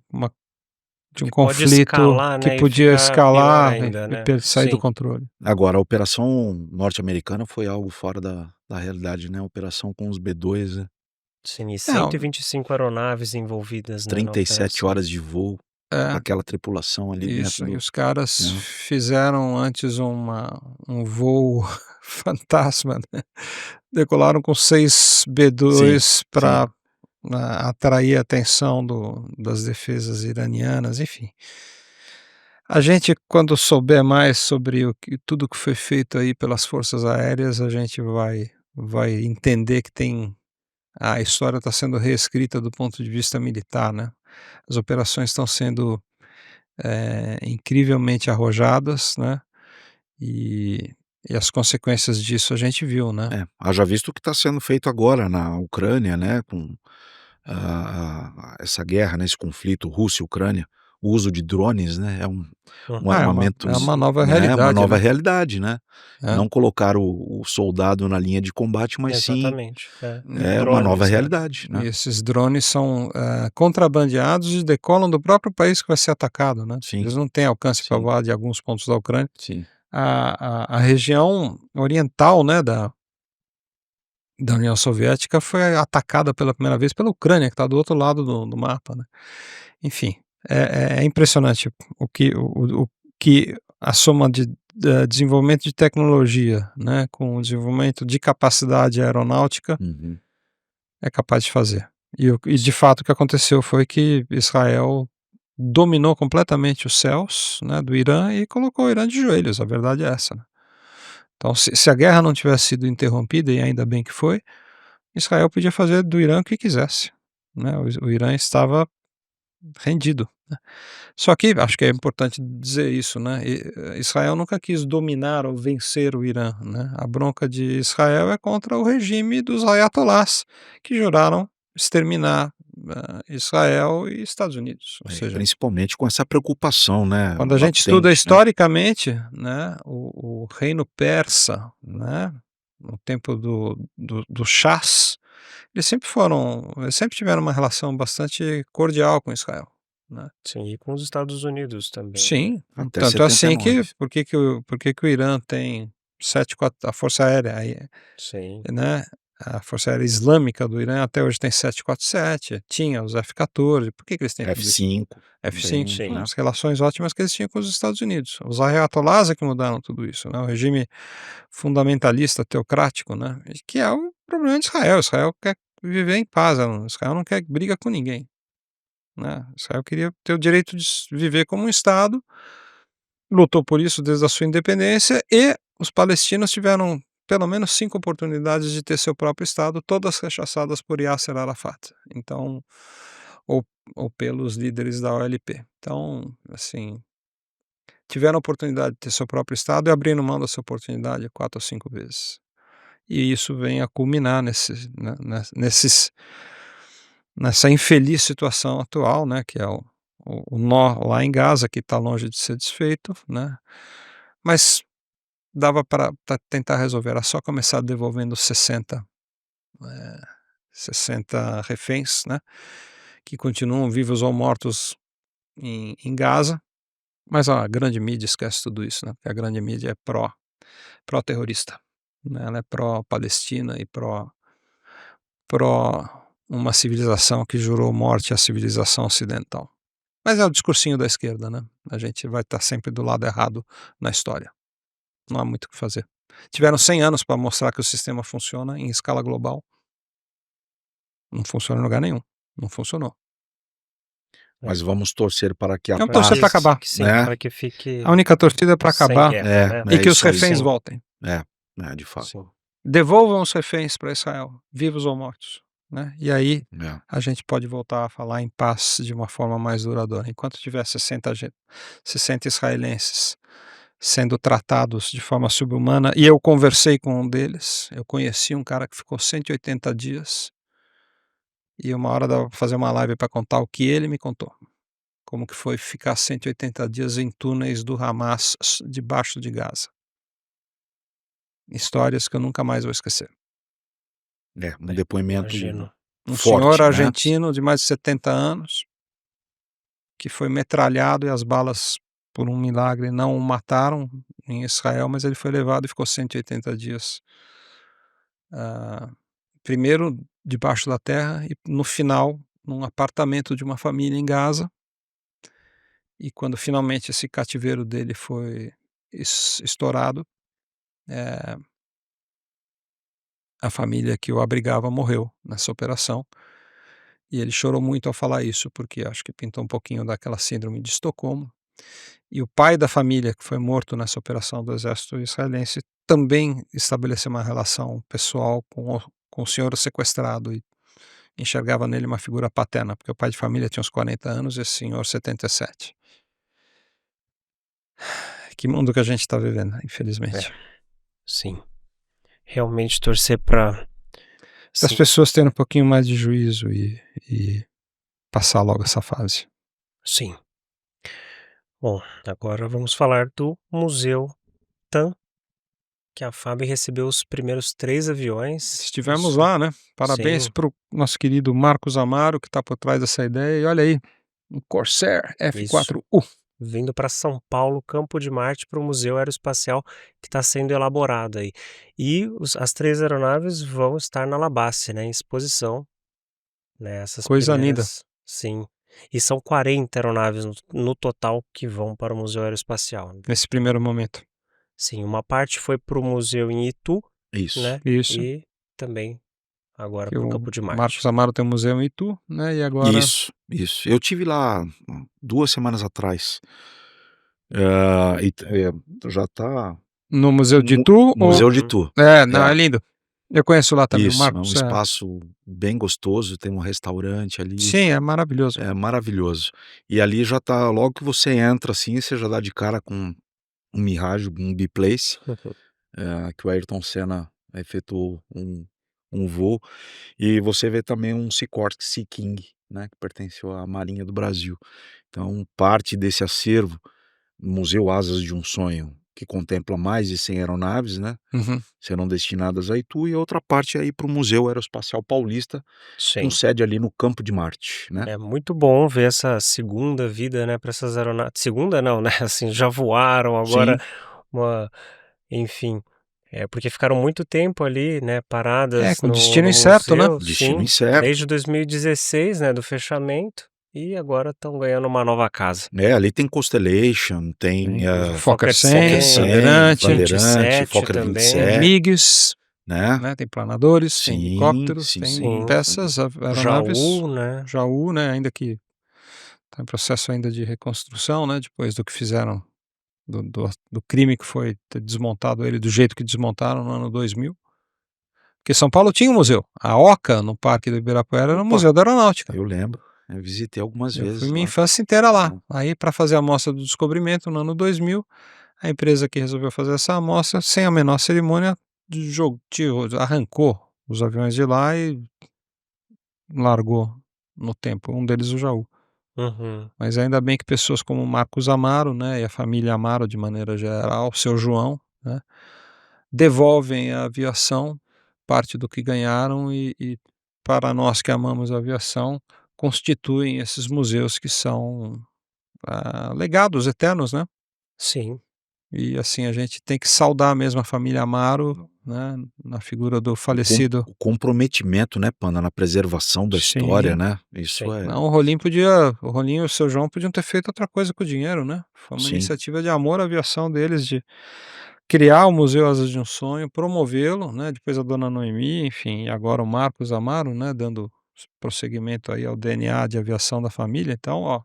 Que pode conflito escalar, que né, e podia ficar pior escalar ainda, e né. sair do Sim. controle. Agora, a operação norte-americana foi algo fora da realidade, né, a operação com os B-2, né, Sim, e Não, 125 aeronaves envolvidas, né, na 37 operação. horas de voo, é, aquela tripulação ali dentro isso. E do, os caras né. fizeram antes um voo fantasma, né? Decolaram com 6 Sim, B-2 sim. para atrair a atenção das defesas iranianas, enfim. A gente, quando souber mais sobre tudo que foi feito aí pelas forças aéreas, a gente vai entender que a história está sendo reescrita do ponto de vista militar, né? As operações estão sendo incrivelmente arrojadas, né? E, e as consequências disso a gente viu, né? Haja visto o que está sendo feito agora na Ucrânia, né, com essa guerra, né, esse conflito Rússia e Ucrânia, o uso de drones, né, é um Uhum. armamento, É uma nova né, uma realidade, nova né? realidade, né. É. Não colocar o soldado na linha de combate, mas sim, Exatamente, é. é uma nova Drones, né. realidade, E né. esses drones são contrabandeados e decolam do próprio país que vai ser atacado, né? Sim, Eles não têm alcance para sim, voar de alguns pontos da Ucrânia. sim. A região oriental, né, da União Soviética foi atacada pela primeira vez pela Ucrânia, que está do outro lado do mapa, né? Enfim, é impressionante o que a soma de desenvolvimento de tecnologia, né, com o desenvolvimento de capacidade aeronáutica Uhum. é capaz de fazer. E de fato o que aconteceu foi que Israel dominou completamente os céus, né, do Irã e colocou o Irã de joelhos, a verdade é essa, né? Então se a guerra não tivesse sido interrompida, e ainda bem que foi, Israel podia fazer do Irã o que quisesse, né, o Irã estava rendido, né. Só que acho que é importante dizer isso, né, Israel nunca quis dominar ou vencer o Irã, né, a bronca de Israel é contra o regime dos ayatolás, que juraram exterminar, Israel e Estados Unidos, ou seja, Principalmente com essa preocupação, né, quando a gente estuda latente, né. historicamente, né, o reino persa, né, no tempo do Shahs, eles sempre tiveram uma relação bastante cordial com Israel, né. Sim, e com os Estados Unidos também, né. Sim, Até tanto é assim que 79. por que que o Irã tem 74 a Força Aérea aí, Sim. né, a Força Aérea Islâmica do Irã até hoje tem 747, tinha os F-14, por que que eles têm tudo isso? F5 F-5, também, Sim. né. as relações ótimas que eles tinham com os Estados Unidos. Os ayatollahs é que mudaram tudo isso, né, o regime fundamentalista teocrático, né, que é o problema de Israel. Israel quer viver em paz, Israel não quer briga com ninguém, né. Israel queria ter o direito de viver como um estado, lutou por isso desde a sua independência e os palestinos tiveram pelo menos 5 oportunidades de ter seu próprio estado, todas rechaçadas por Yasser Arafat, então ou pelos líderes da OLP. Então, assim, tiveram a oportunidade de ter seu próprio estado e abriram mão dessa oportunidade 4 ou 5 vezes. E isso vem a culminar nessa infeliz situação atual, né, que é o nó lá em Gaza, que está longe de ser desfeito, né, mas dava para tentar resolver, era só começar devolvendo 60 reféns, né, que continuam vivos ou mortos em Gaza, mas a grande mídia esquece tudo isso, né, porque a grande mídia é pró-terrorista, né, ela é pró-Palestina e pró uma civilização que jurou morte à civilização ocidental. Mas é o discursinho da esquerda, né, a gente vai estar sempre do lado errado na história, não há muito o que fazer. Tiveram 100 anos para mostrar que o sistema funciona em escala global, não funciona em lugar nenhum, não funcionou. Mas vamos torcer para que a Vamos Para torcer paz, para que acabar. sim, né. para que fique A única torcida é para sem acabar guerra, né. e É que os isso aí. reféns Sim, voltem. De fato. sim. Devolvam os reféns para Israel, vivos ou mortos, né, e aí É. a gente pode voltar a falar em paz de uma forma mais duradoura. Enquanto tiver 60 israelenses sendo tratados de forma subhumana, e eu conversei com um deles, eu conheci um cara que ficou 180 dias, e uma hora dava pra fazer uma live para contar o que ele me contou, como que foi ficar 180 dias em túneis do Hamas debaixo de Gaza. Histórias que eu nunca mais vou esquecer. Um depoimento Imagino. Um senhor forte, né. argentino de mais de 70 anos, que foi metralhado e as balas, por um milagre, não o mataram em Israel, mas ele foi levado e ficou 180 dias, primeiro debaixo da terra e no final num apartamento de uma família em Gaza. E quando finalmente esse cativeiro dele foi estourado, a família que o abrigava morreu nessa operação. E ele chorou muito ao falar isso, porque acho que pintou um pouquinho daquela síndrome de Estocolmo. E o pai da família que foi morto nessa operação do exército israelense também estabeleceu uma relação pessoal com o senhor sequestrado e enxergava nele uma figura paterna, porque o pai de família tinha uns 40 anos e esse senhor 77. Que mundo que a gente está vivendo, infelizmente. Sim. Realmente torcer para As pessoas terem um pouquinho mais de juízo e passar logo essa fase. Sim. Bom, agora vamos falar do Museu TAM, que a FAB recebeu os primeiros 3 aviões. Estivemos Isso. lá, né? Parabéns Sim. para o nosso querido Marcos Amaro, que está por trás dessa ideia. E olha aí, um Corsair F4U. Vindo para São Paulo, Campo de Marte, para o Museu Aeroespacial que está sendo elaborado aí. E as 3 aeronaves vão estar na Labace, né, em exposição. Né, essas Coisa linda. Sim. E são 40 aeronaves no total que vão para o Museu Aeroespacial. Nesse primeiro momento. Sim, uma parte foi para o museu em Itu, Isso. né? Isso. E também agora Que para o o Campo de Marte. Marcos Amaro tem um museu em Itu, né? E agora. Isso. Eu tive lá 2 semanas atrás. Já tá No Museu de no Itu? Museu Ou... de Itu. Não, é lindo. Eu conheço lá também, o Isso, é um Marcos. espaço bem gostoso, tem um restaurante ali. Sim, é maravilhoso. É maravilhoso. E ali já tá, logo que você entra assim, você já dá de cara com um Mirage, um biplace, que o Ayrton Senna efetuou um voo. E você vê também um Sikorsky Sea King, né, que pertenceu à Marinha do Brasil. Então, parte desse acervo, Museu Asas de um Sonho, que contempla mais de 100 aeronaves, né, Uhum. serão destinadas a Itu, e a outra parte aí para o Museu Aeroespacial Paulista, com Sim. sede ali no Campo de Marte, né. É muito bom ver essa segunda vida, né, para essas aeronaves. Segunda não, né? Assim, já voaram agora enfim, porque ficaram muito tempo ali, né, paradas com no destino incerto, né? museu, Destino sim, incerto. desde 2016, né, do fechamento, e agora estão ganhando uma nova casa. Ali tem Constellation, tem Fokker 100, Fokker 100, Bandeirante, Bandeirante, Fokker também. 27, MiGs, né. tem planadores, tem Sim, helicópteros, sim, tem sim. peças, aeronaves. Jaú, né? Ainda que está em processo ainda de reconstrução, né? Depois do que fizeram, do crime que foi ter desmontado ele do jeito que desmontaram no ano 2000. Porque São Paulo tinha um museu. A Oca, no Parque do Ibirapuera, era um museu da aeronáutica. Eu lembro, eu visitei algumas Eu vezes fui minha lá. infância inteira lá. Aí, para fazer a amostra do descobrimento, no ano 2000, a empresa que resolveu fazer essa amostra, sem a menor cerimônia, arrancou os aviões de lá e largou no tempo. Um deles, o Jaú. Uhum. Mas ainda bem que pessoas como Marcos Amaro, né, e a família Amaro, de maneira geral, o seu João, né, devolvem à aviação parte do que ganharam e para nós que amamos a aviação, constituem esses museus que são legados eternos, né? Sim. E assim, a gente tem que saudar mesmo a família Amaro, né, na figura do falecido. O comprometimento, né, Panda, na preservação da história, Sim. né? Isso Sim. é. Não, o Rolinho e o seu João podiam ter feito outra coisa com o dinheiro, né? Foi uma Sim. iniciativa de amor à aviação deles, de criar o Museu Asas de um Sonho, promovê-lo, né? Depois a dona Noemi, enfim, e agora o Marcos Amaro, né? Dando prosseguimento aí ao DNA de aviação da família. Então, ó,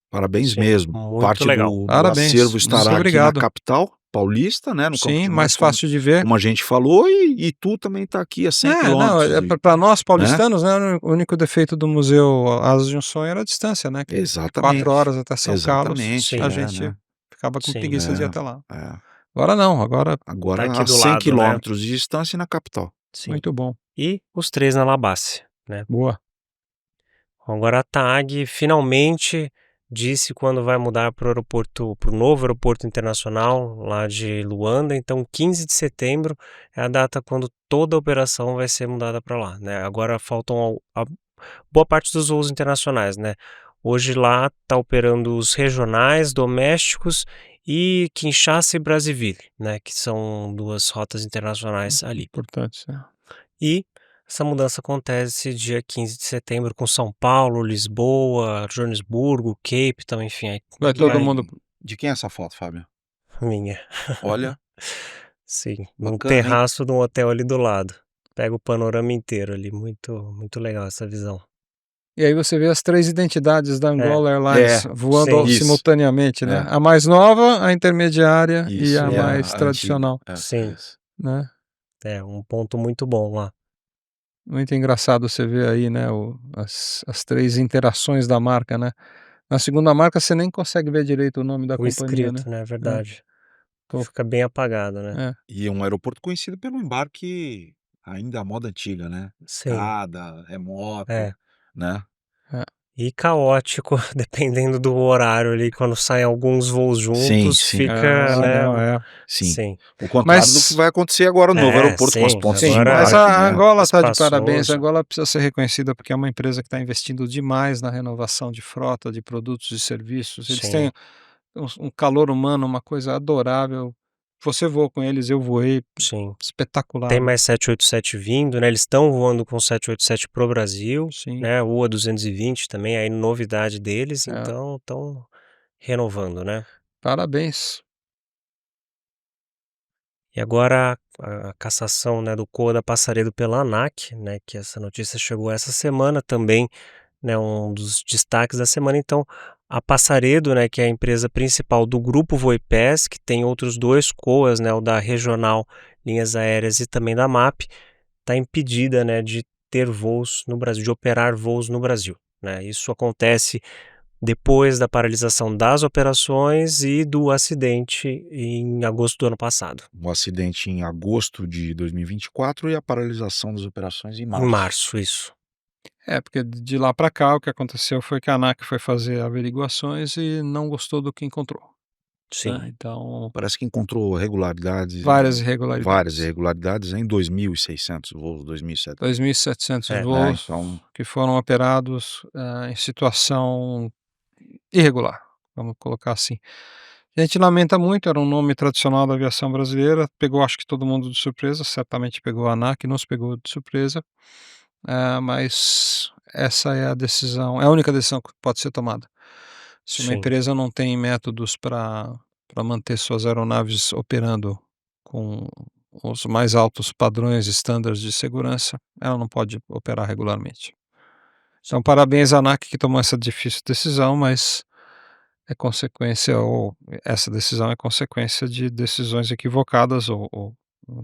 Parabéns Sim, mesmo. muito Parte legal. do Parabéns. acervo Muito estará aqui na obrigado. capital paulista, né, no Campo sim, de mais Marte, como, fácil de ver. como a gente falou, e tu também está aqui a 100 Não, quilômetros. para nós paulistanos, né? O único defeito do Museu Asas de um Sonho era a distância, né? Que Exatamente. 4 horas até São Carlos, Exatamente, a é, gente né? ficava com Sim. preguiça de ir até lá. É. Agora não, agora Agora Tá aqui a do 100 lado, né? quilômetros de distância e na capital. Sim. muito bom. E os 3 na Labace, né? Boa. Agora a TAG finalmente disse quando vai mudar para o novo aeroporto internacional lá de Luanda. Então, 15 de setembro é a data quando toda a operação vai ser mudada para lá, né? Agora faltam a boa parte dos voos internacionais, né? Hoje lá está operando os regionais, domésticos e Kinshasa e Brazzaville, né, que são 2 rotas internacionais ali. Importante. E essa mudança acontece dia 15 de setembro com São Paulo, Lisboa, Joanesburgo, Cape Town, enfim, aí Vai todo mundo. De quem é essa foto, Fábio? minha. Olha, Sim, num bacana, hein? terraço de um hotel ali do lado. Pega o panorama inteiro ali, muito legal essa visão. E aí você vê as 3 identidades da Angola Airlines É, voando sim. Isso. simultaneamente, né? É. A mais nova, a intermediária e Isso, a e mais a tradicional, antiga. Sim. Isso. né? É um ponto muito bom lá. Muito engraçado você ver aí, né, as 3 interações da marca, né? Na segunda marca você nem consegue ver direito o nome da O companhia, escrito, né? né? É verdade. Tô- Fica bem apagado, né? É, E é um aeroporto conhecido pelo embarque ainda à moda antiga, né? Sim. Escada, remoto, É. né? E caótico, dependendo do horário ali, quando saem alguns voos juntos, sim. fica, né? não, é. Sim. Sim. O contrário do Mas- que vai acontecer agora no novo É, aeroporto com as sim, pontes Sim, de agora- mas embarque, a né? Angola está de espaçoso. parabéns. A Angola precisa ser reconhecida porque é uma empresa que está investindo demais na renovação de frota, de produtos e serviços. Eles Sim. têm um calor humano, uma coisa adorável. Você voou com eles, eu voei, Sim. espetacular. Tem mais 787 vindo, né? Eles estão voando com 787 pro Brasil, Sim. né? O A220 também, aí novidade deles, É. então estão renovando, né? Parabéns. E agora a cassação, né, do COA da Passaredo pela ANAC, né, que essa notícia chegou essa semana também, né, um dos destaques da semana. Então, a Passaredo, né, que é a empresa principal do grupo Voipes, que tem outros 2 COAs, né, o da Regional Linhas Aéreas e também da MAP, está impedida, né, de ter voos no Brasil, de operar voos no Brasil, né? Isso acontece depois da paralisação das operações e do acidente em agosto do ano passado. O acidente em agosto de 2024 e a paralisação das operações em março. Em março, isso. É, porque de lá para cá o que aconteceu foi que a ANAC foi fazer averiguações e não gostou do que encontrou. Sim. Né? Então, Parece que encontrou irregularidades. várias irregularidades. Várias irregularidades em 2.600 voos, 2.700. 2.700 É, voos então- que foram operados em situação irregular, vamos colocar assim. A gente lamenta muito, era um nome tradicional da aviação brasileira, pegou acho que todo mundo de surpresa, certamente pegou a ANAC, nos pegou de surpresa, mas essa é a decisão, é a única decisão que pode ser tomada. Se uma Sim. empresa não tem métodos para manter suas aeronaves operando com os mais altos padrões e estándares de segurança, ela não pode operar regularmente. Então, parabéns à ANAC que tomou essa difícil decisão, mas é consequência, ou essa decisão é consequência de decisões equivocadas ou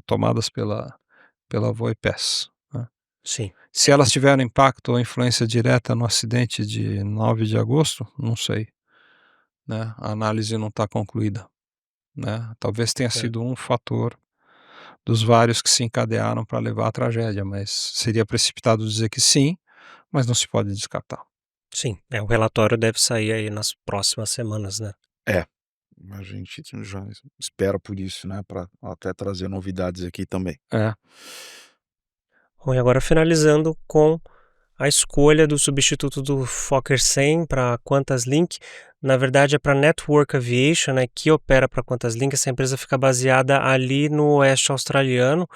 tomadas pela Voipes, né? Sim. Se elas tiveram impacto ou influência direta no acidente de 9 de agosto, não sei, né? A análise não está concluída, né? Talvez tenha sido um fator dos vários que se encadearam para levar à tragédia, mas seria precipitado dizer que sim, mas não se pode descartar. Sim. O relatório deve sair aí nas próximas semanas, né? A gente já espera por isso, né? Para até trazer novidades aqui também. É. Bom, e agora finalizando com a escolha do substituto do Fokker 100 para QantasLink. Na verdade é para Network Aviation, né, que opera para QantasLink. Essa empresa fica baseada ali no oeste australiano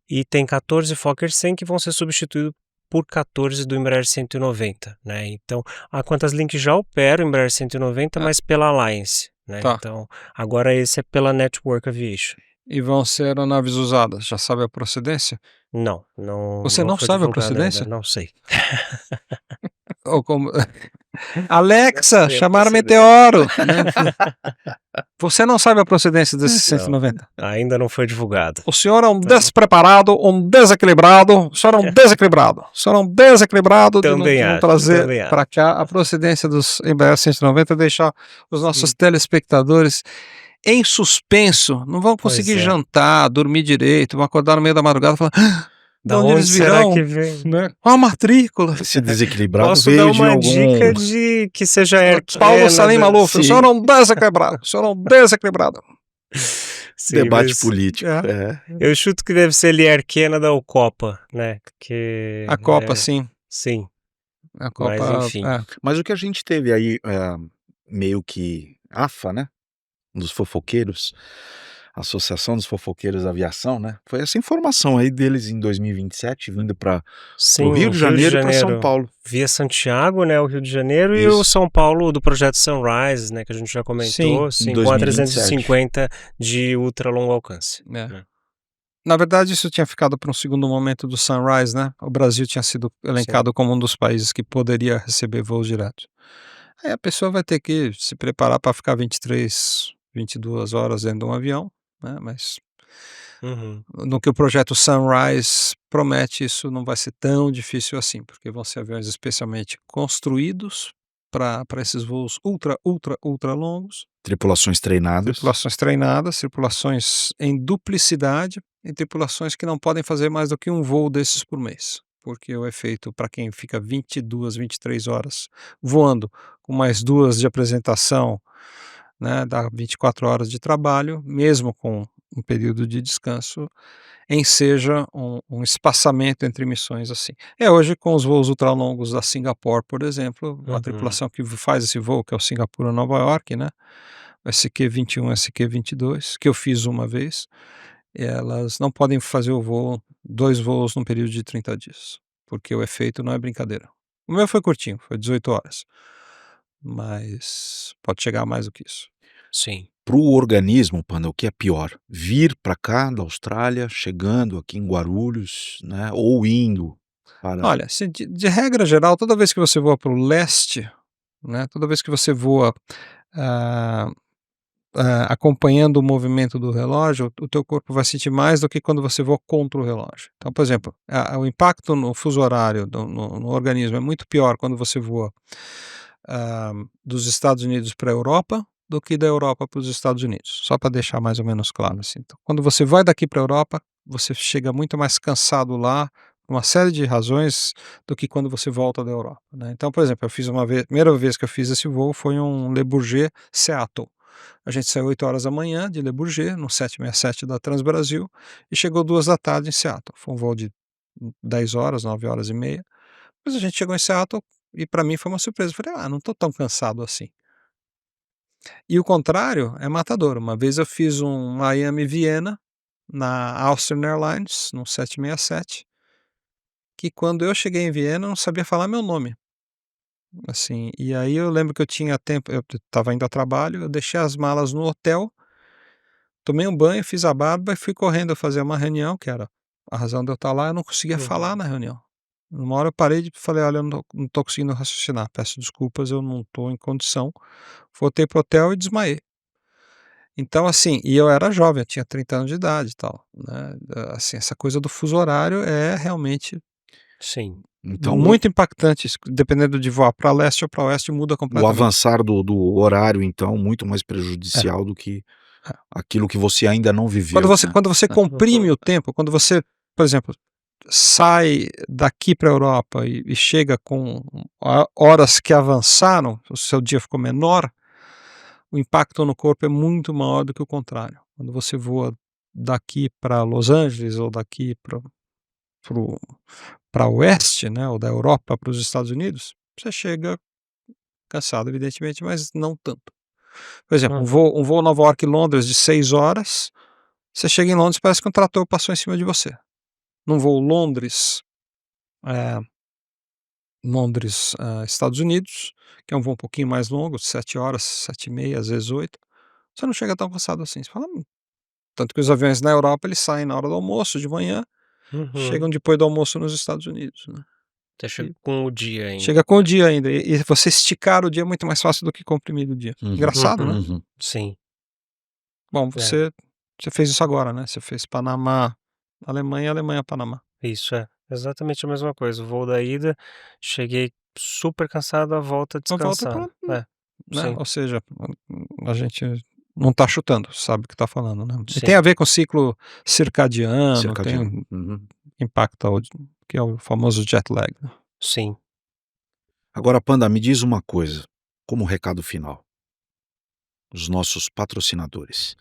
e tem 14 Fokker 100 que vão ser substituídos por 14 do Embraer 190, né? Então, a QantasLink já opera o Embraer 190, mas pela Alliance, né? Tá. Então, agora esse é pela Network Aviation. E vão ser aeronaves usadas, já sabe a procedência? Não. Você não foi sabe a divulgado procedência? ainda, não sei. Ou como... Alexa, Não sei a chamar procedência. meteoro! Né? Você não sabe a procedência desse 190. Ainda não foi divulgado. O senhor é um despreparado, um desequilibrado. O senhor é um desequilibrado. O senhor é um desequilibrado de Também não acho, trazer também acho. para cá a procedência dos Embraer 190 e deixar os nossos telespectadores em suspenso. Não vão Pois conseguir é. jantar, dormir direito, vão acordar no meio da madrugada e falar: de Da onde onde eles será virão? que vem? Né? A matrícula. Esse desequilibrado Posso veio dar de uma algum... dica de que seja Air Paulo Canada. Salim Maluf, o sim. senhor é um desequilibrado. O senhor é um desequilibrado. Sim, Debate mas político. É. eu chuto que deve ser ali Air Canada ou Copa, né? Que A Copa, sim. Sim. A Mas Copa, enfim. Mas o que a gente teve aí, meio que AFA, né, dos fofoqueiros, Associação dos Fofoqueiros da Aviação, né, foi essa informação aí deles em 2027 vindo para o Sim, Rio de Janeiro e para São Paulo. via Santiago, né, o Rio de Janeiro, e o Isso. São Paulo do projeto Sunrise, né, que a gente já comentou, Sim, em sim, com a 2027. 350 de ultra longo alcance. é. né? Na verdade, isso tinha ficado para um segundo momento do Sunrise, né? O Brasil tinha sido elencado como um dos países que poderia receber voos diretos. Aí a pessoa vai ter que se preparar para ficar 23, 22 horas dentro de um avião, né? Mas Uhum. no que o projeto Sunrise promete, isso não vai ser tão difícil assim, porque vão ser aviões especialmente construídos para esses voos ultra longos, Tripulações treinadas. tripulações treinadas, tripulações em duplicidade e tripulações que não podem fazer mais do que um voo desses por mês, porque o efeito para quem fica 22, 23 horas voando, com mais 2 de apresentação, né, dá 24 horas de trabalho, mesmo com um período de descanso, enseja um espaçamento entre missões assim. Hoje com os voos ultralongos da Singapore, por exemplo, a Uhum. tripulação que faz esse voo, que é o Singapura-Nova York, né, o SQ-21, SQ-22, que eu fiz uma vez, elas não podem fazer o voo, 2 voos num período de 30 dias, porque o efeito não é brincadeira. O meu foi curtinho, foi 18 horas, mas pode chegar a mais do que isso. Sim. Para o organismo, Panda, o que é pior? Vir para cá da Austrália, chegando aqui em Guarulhos, né, ou indo para... Olha, se de regra geral, toda vez que você voa para o leste, né, toda vez que você voa, ah, acompanhando o movimento do relógio, o teu corpo vai sentir mais do que quando você voa contra o relógio. Então, por exemplo, o impacto no fuso horário no organismo é muito pior quando você voa, dos Estados Unidos para a Europa do que da Europa para os Estados Unidos, só para deixar mais ou menos claro assim. Então, quando você vai daqui para a Europa, você chega muito mais cansado lá, por uma série de razões, do que quando você volta da Europa, né. Então, por exemplo, eu fiz uma vez, primeira vez que eu fiz esse voo foi um Le Bourget Seattle. A gente saiu 8 horas da manhã de Le Bourget, no 767 da Transbrasil, e chegou 2 da tarde em Seattle. Foi um voo de 10 horas, 9 horas e meia. Mas a gente chegou em Seattle e para mim foi uma surpresa. Eu falei: não estou tão cansado assim. E o contrário é matador. Uma vez eu fiz um Miami-Viena na Austrian Airlines, no 767, que quando eu cheguei em Viena eu não sabia falar meu nome. Assim, e aí eu lembro que eu tinha tempo, eu estava indo a trabalho, eu deixei as malas no hotel, tomei um banho, fiz a barba e fui correndo fazer uma reunião, que era a razão de eu estar lá, eu não conseguia falar na reunião. Uma hora eu parei e falei: "Olha, eu não tô conseguindo raciocinar, peço desculpas, eu não estou em condição". Voltei pro hotel e desmaiei. Então, assim, e eu era jovem, eu tinha 30 anos de idade e tal, né, assim, essa coisa do fuso horário é realmente Sim. Então, muito impactante, isso, dependendo de voar para leste ou para oeste, muda o completamente. avançar do horário, então, muito mais É, prejudicial do que é. aquilo que você ainda não Quando viveu, você né? quando você comprime o tempo, quando você, por exemplo, sai daqui para a Europa e chega com horas que avançaram, o seu dia ficou menor, o impacto no corpo é muito maior do que o contrário. Quando você voa daqui para Los Angeles ou daqui para oeste, né, ou da Europa para os Estados Unidos, você chega cansado, evidentemente, mas não tanto. Por exemplo, um voo Nova York-Londres de 6 horas, você chega em Londres, parece que um trator passou em cima de você. Num voo eh, Londres, Estados Unidos, que é um voo um pouquinho mais longo, 7 horas, 7 e meia, às vezes 8, você não chega tão cansado assim. Você fala: Tanto que os aviões na Europa, eles saem na hora do almoço, de manhã, chegam depois do almoço nos Estados Unidos, né. Até chega E com o dia ainda. chega com o dia ainda, e você esticar o dia é muito mais fácil do que comprimir o dia. Uhum, Engraçado, né. uhum. Sim. Bom, É. você fez isso agora, né, você fez Panamá, Alemanha, Alemanha, Panamá. Isso, é. Exatamente a mesma coisa. O voo da ida, cheguei super cansado, a volta Então volta pra, descansado. É, né, sim, ou seja, a gente não está chutando, sabe o que está falando, né. E tem sim. a ver com o ciclo circadiano, Circadiano. tem Uhum. impacta que é o famoso jet lag, né. Sim. Agora, Panda, me diz uma coisa, como recado final, os nossos patrocinadores.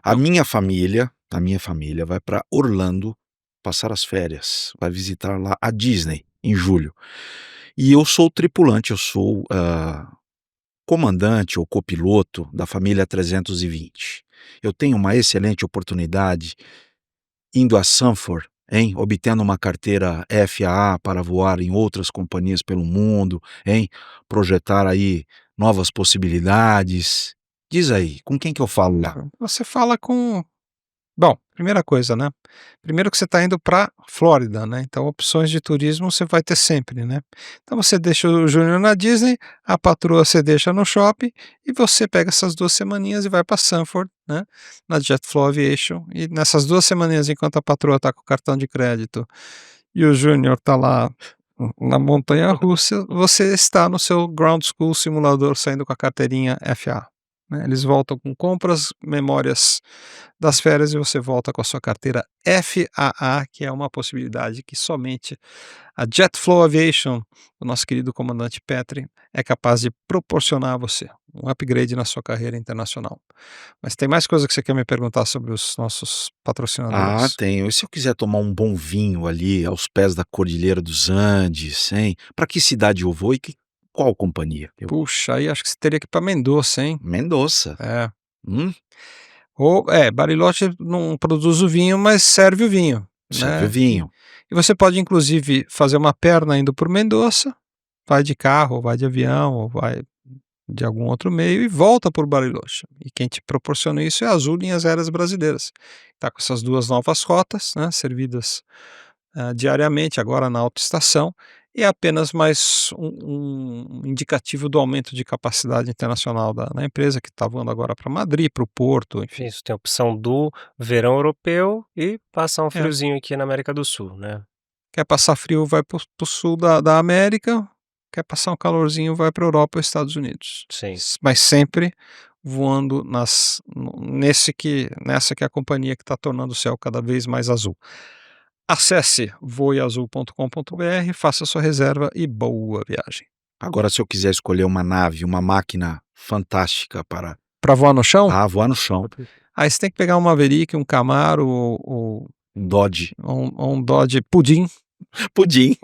A Então, minha família vai para Orlando passar as férias, vai visitar lá a Disney em julho. E eu sou tripulante, eu sou comandante ou copiloto da família 320. Eu tenho uma excelente oportunidade indo a Sanford, hein, obtendo uma carteira FAA para voar em outras companhias pelo mundo, hein, projetar aí novas possibilidades. Diz aí, com quem que eu falo lá? Você fala com... Bom, primeira coisa, né? Primeiro que você está indo para Flórida, né? Então opções de turismo você vai ter sempre, né? Então você deixa o Júnior na Disney, a patroa você deixa no shopping e você pega essas 2 semaninhas e vai para Sanford, né? Na JetFlow Aviation. E nessas 2 semaninhas, enquanto a patroa está com o cartão de crédito e o Júnior está lá na montanha-russa, você está no seu Ground School simulador saindo com a carteirinha FAA. Né? Eles voltam com compras, memórias das férias e você volta com a sua carteira FAA, que é uma possibilidade que somente a JetFlow Aviation, o nosso querido comandante Petri, é capaz de proporcionar a você um upgrade na sua carreira internacional. Mas tem mais coisa que você quer me perguntar sobre os nossos Ah, patrocinadores? tenho. E se eu quiser tomar um bom vinho ali aos pés da Cordilheira dos Andes, hein? Para que cidade eu vou e qual companhia? Puxa, aí acho que você teria que ir para Mendoza, hein? Mendoza. É. Hum, Bariloche não produz o vinho, mas serve o vinho, serve o né? vinho. E você pode, inclusive, fazer uma perna indo por Mendoza, vai de carro, ou vai de avião, ou vai de algum outro meio e volta por Bariloche. E quem te proporciona isso é a Azul Linhas Aéreas Brasileiras. Está com essas 2 novas rotas, né, servidas diariamente, agora na autoestação, e é apenas mais um indicativo do aumento de capacidade internacional da empresa, que está voando agora para Madrid, para o Porto, enfim. Isso, tem a opção do verão europeu e passar um É. friozinho aqui na América do Sul, né? Quer passar frio, vai para o sul da América, quer passar um calorzinho, vai para a Europa ou Estados Unidos. Sim. Mas sempre voando nessa que é a companhia que está tornando o céu cada vez mais azul. Acesse voeazul.com.br, faça sua reserva e boa viagem. Agora, se eu quiser escolher uma nave, uma máquina fantástica para Para voar no chão, voar no chão, aí você tem que pegar um Maverick, um Camaro ou um Dodge, um Dodge Pudim, pudim.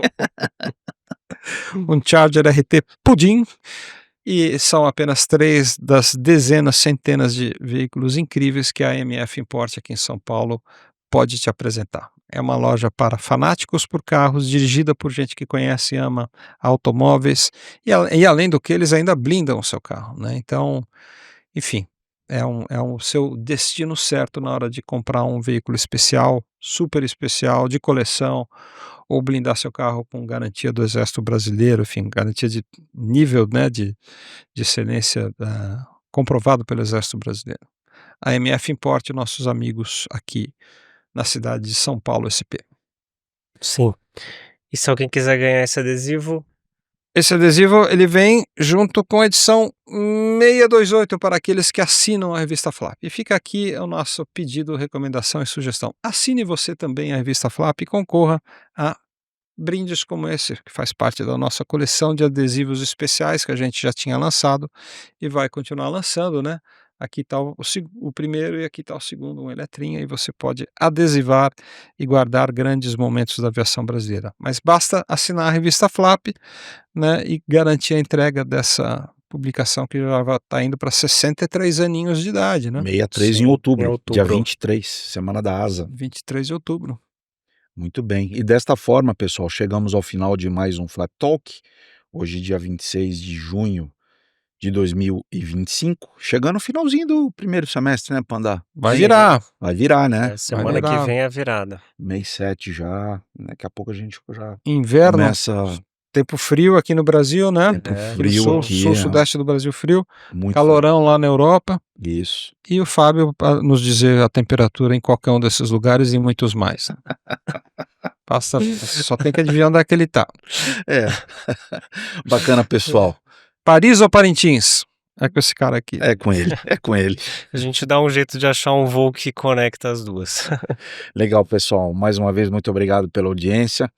um Charger RT Pudim. E são apenas 3 das dezenas, centenas de veículos incríveis que a AMF Import aqui em São Paulo pode te apresentar. É uma loja para fanáticos por carros, dirigida por gente que conhece e ama automóveis, e além do que eles ainda blindam o seu carro, né? Então, enfim, é o seu destino certo na hora de comprar um veículo especial, super especial, de coleção, ou blindar seu carro com garantia do Exército Brasileiro, enfim, garantia de nível, né, de excelência comprovado pelo Exército Brasileiro. A MF Import, nossos amigos aqui na cidade de São Paulo, SP. Sim. E se alguém quiser ganhar esse adesivo, Esse adesivo ele vem junto com a edição 628 para aqueles que assinam a revista Flap. E fica aqui o nosso pedido, recomendação e sugestão. Assine você também a revista Flap e concorra a brindes como esse, que faz parte da nossa coleção de adesivos especiais que a gente já tinha lançado e vai continuar lançando, né? Aqui está o primeiro e aqui está o segundo, uma letrinha, e você pode adesivar e guardar grandes momentos da aviação brasileira. Mas basta assinar a revista Flap, né, e garantir a entrega dessa publicação que já está indo para 63 aninhos de idade, né? 63 Sim, em outubro, em outubro. dia 23, semana da asa. 23 de outubro. Muito bem. E desta forma, pessoal, chegamos ao final de mais um Flap Talk. Hoje, dia 26 de junho de 2025. Chegando no finalzinho do primeiro semestre, né, Panda? Vai Sim. virar. Vai virar, né? Semana que virar. vem é a virada. Mês 7 já. Daqui a pouco a gente já Inverno, começa tempo frio aqui no Brasil, né? tempo É, frio sul, aqui. sul, sudeste do Brasil frio, Muito calorão lá na Europa. frio. Isso. E o Fábio para nos dizer a temperatura em qualquer um desses lugares e muitos mais. Só tem que adivinhar onde é que ele tá. É. Bacana, pessoal. Paris ou Parintins? É com esse cara aqui. É com ele, é com ele. A gente dá um jeito de achar um voo que conecta as duas. Legal, pessoal. Mais uma vez, muito obrigado pela audiência,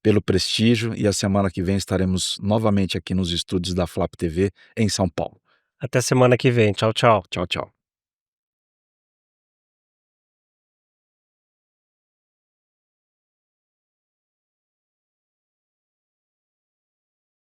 pelo prestígio. E a semana que vem estaremos novamente aqui nos estúdios da Flap TV em São Paulo. Até semana que vem. Tchau, tchau. Tchau, tchau.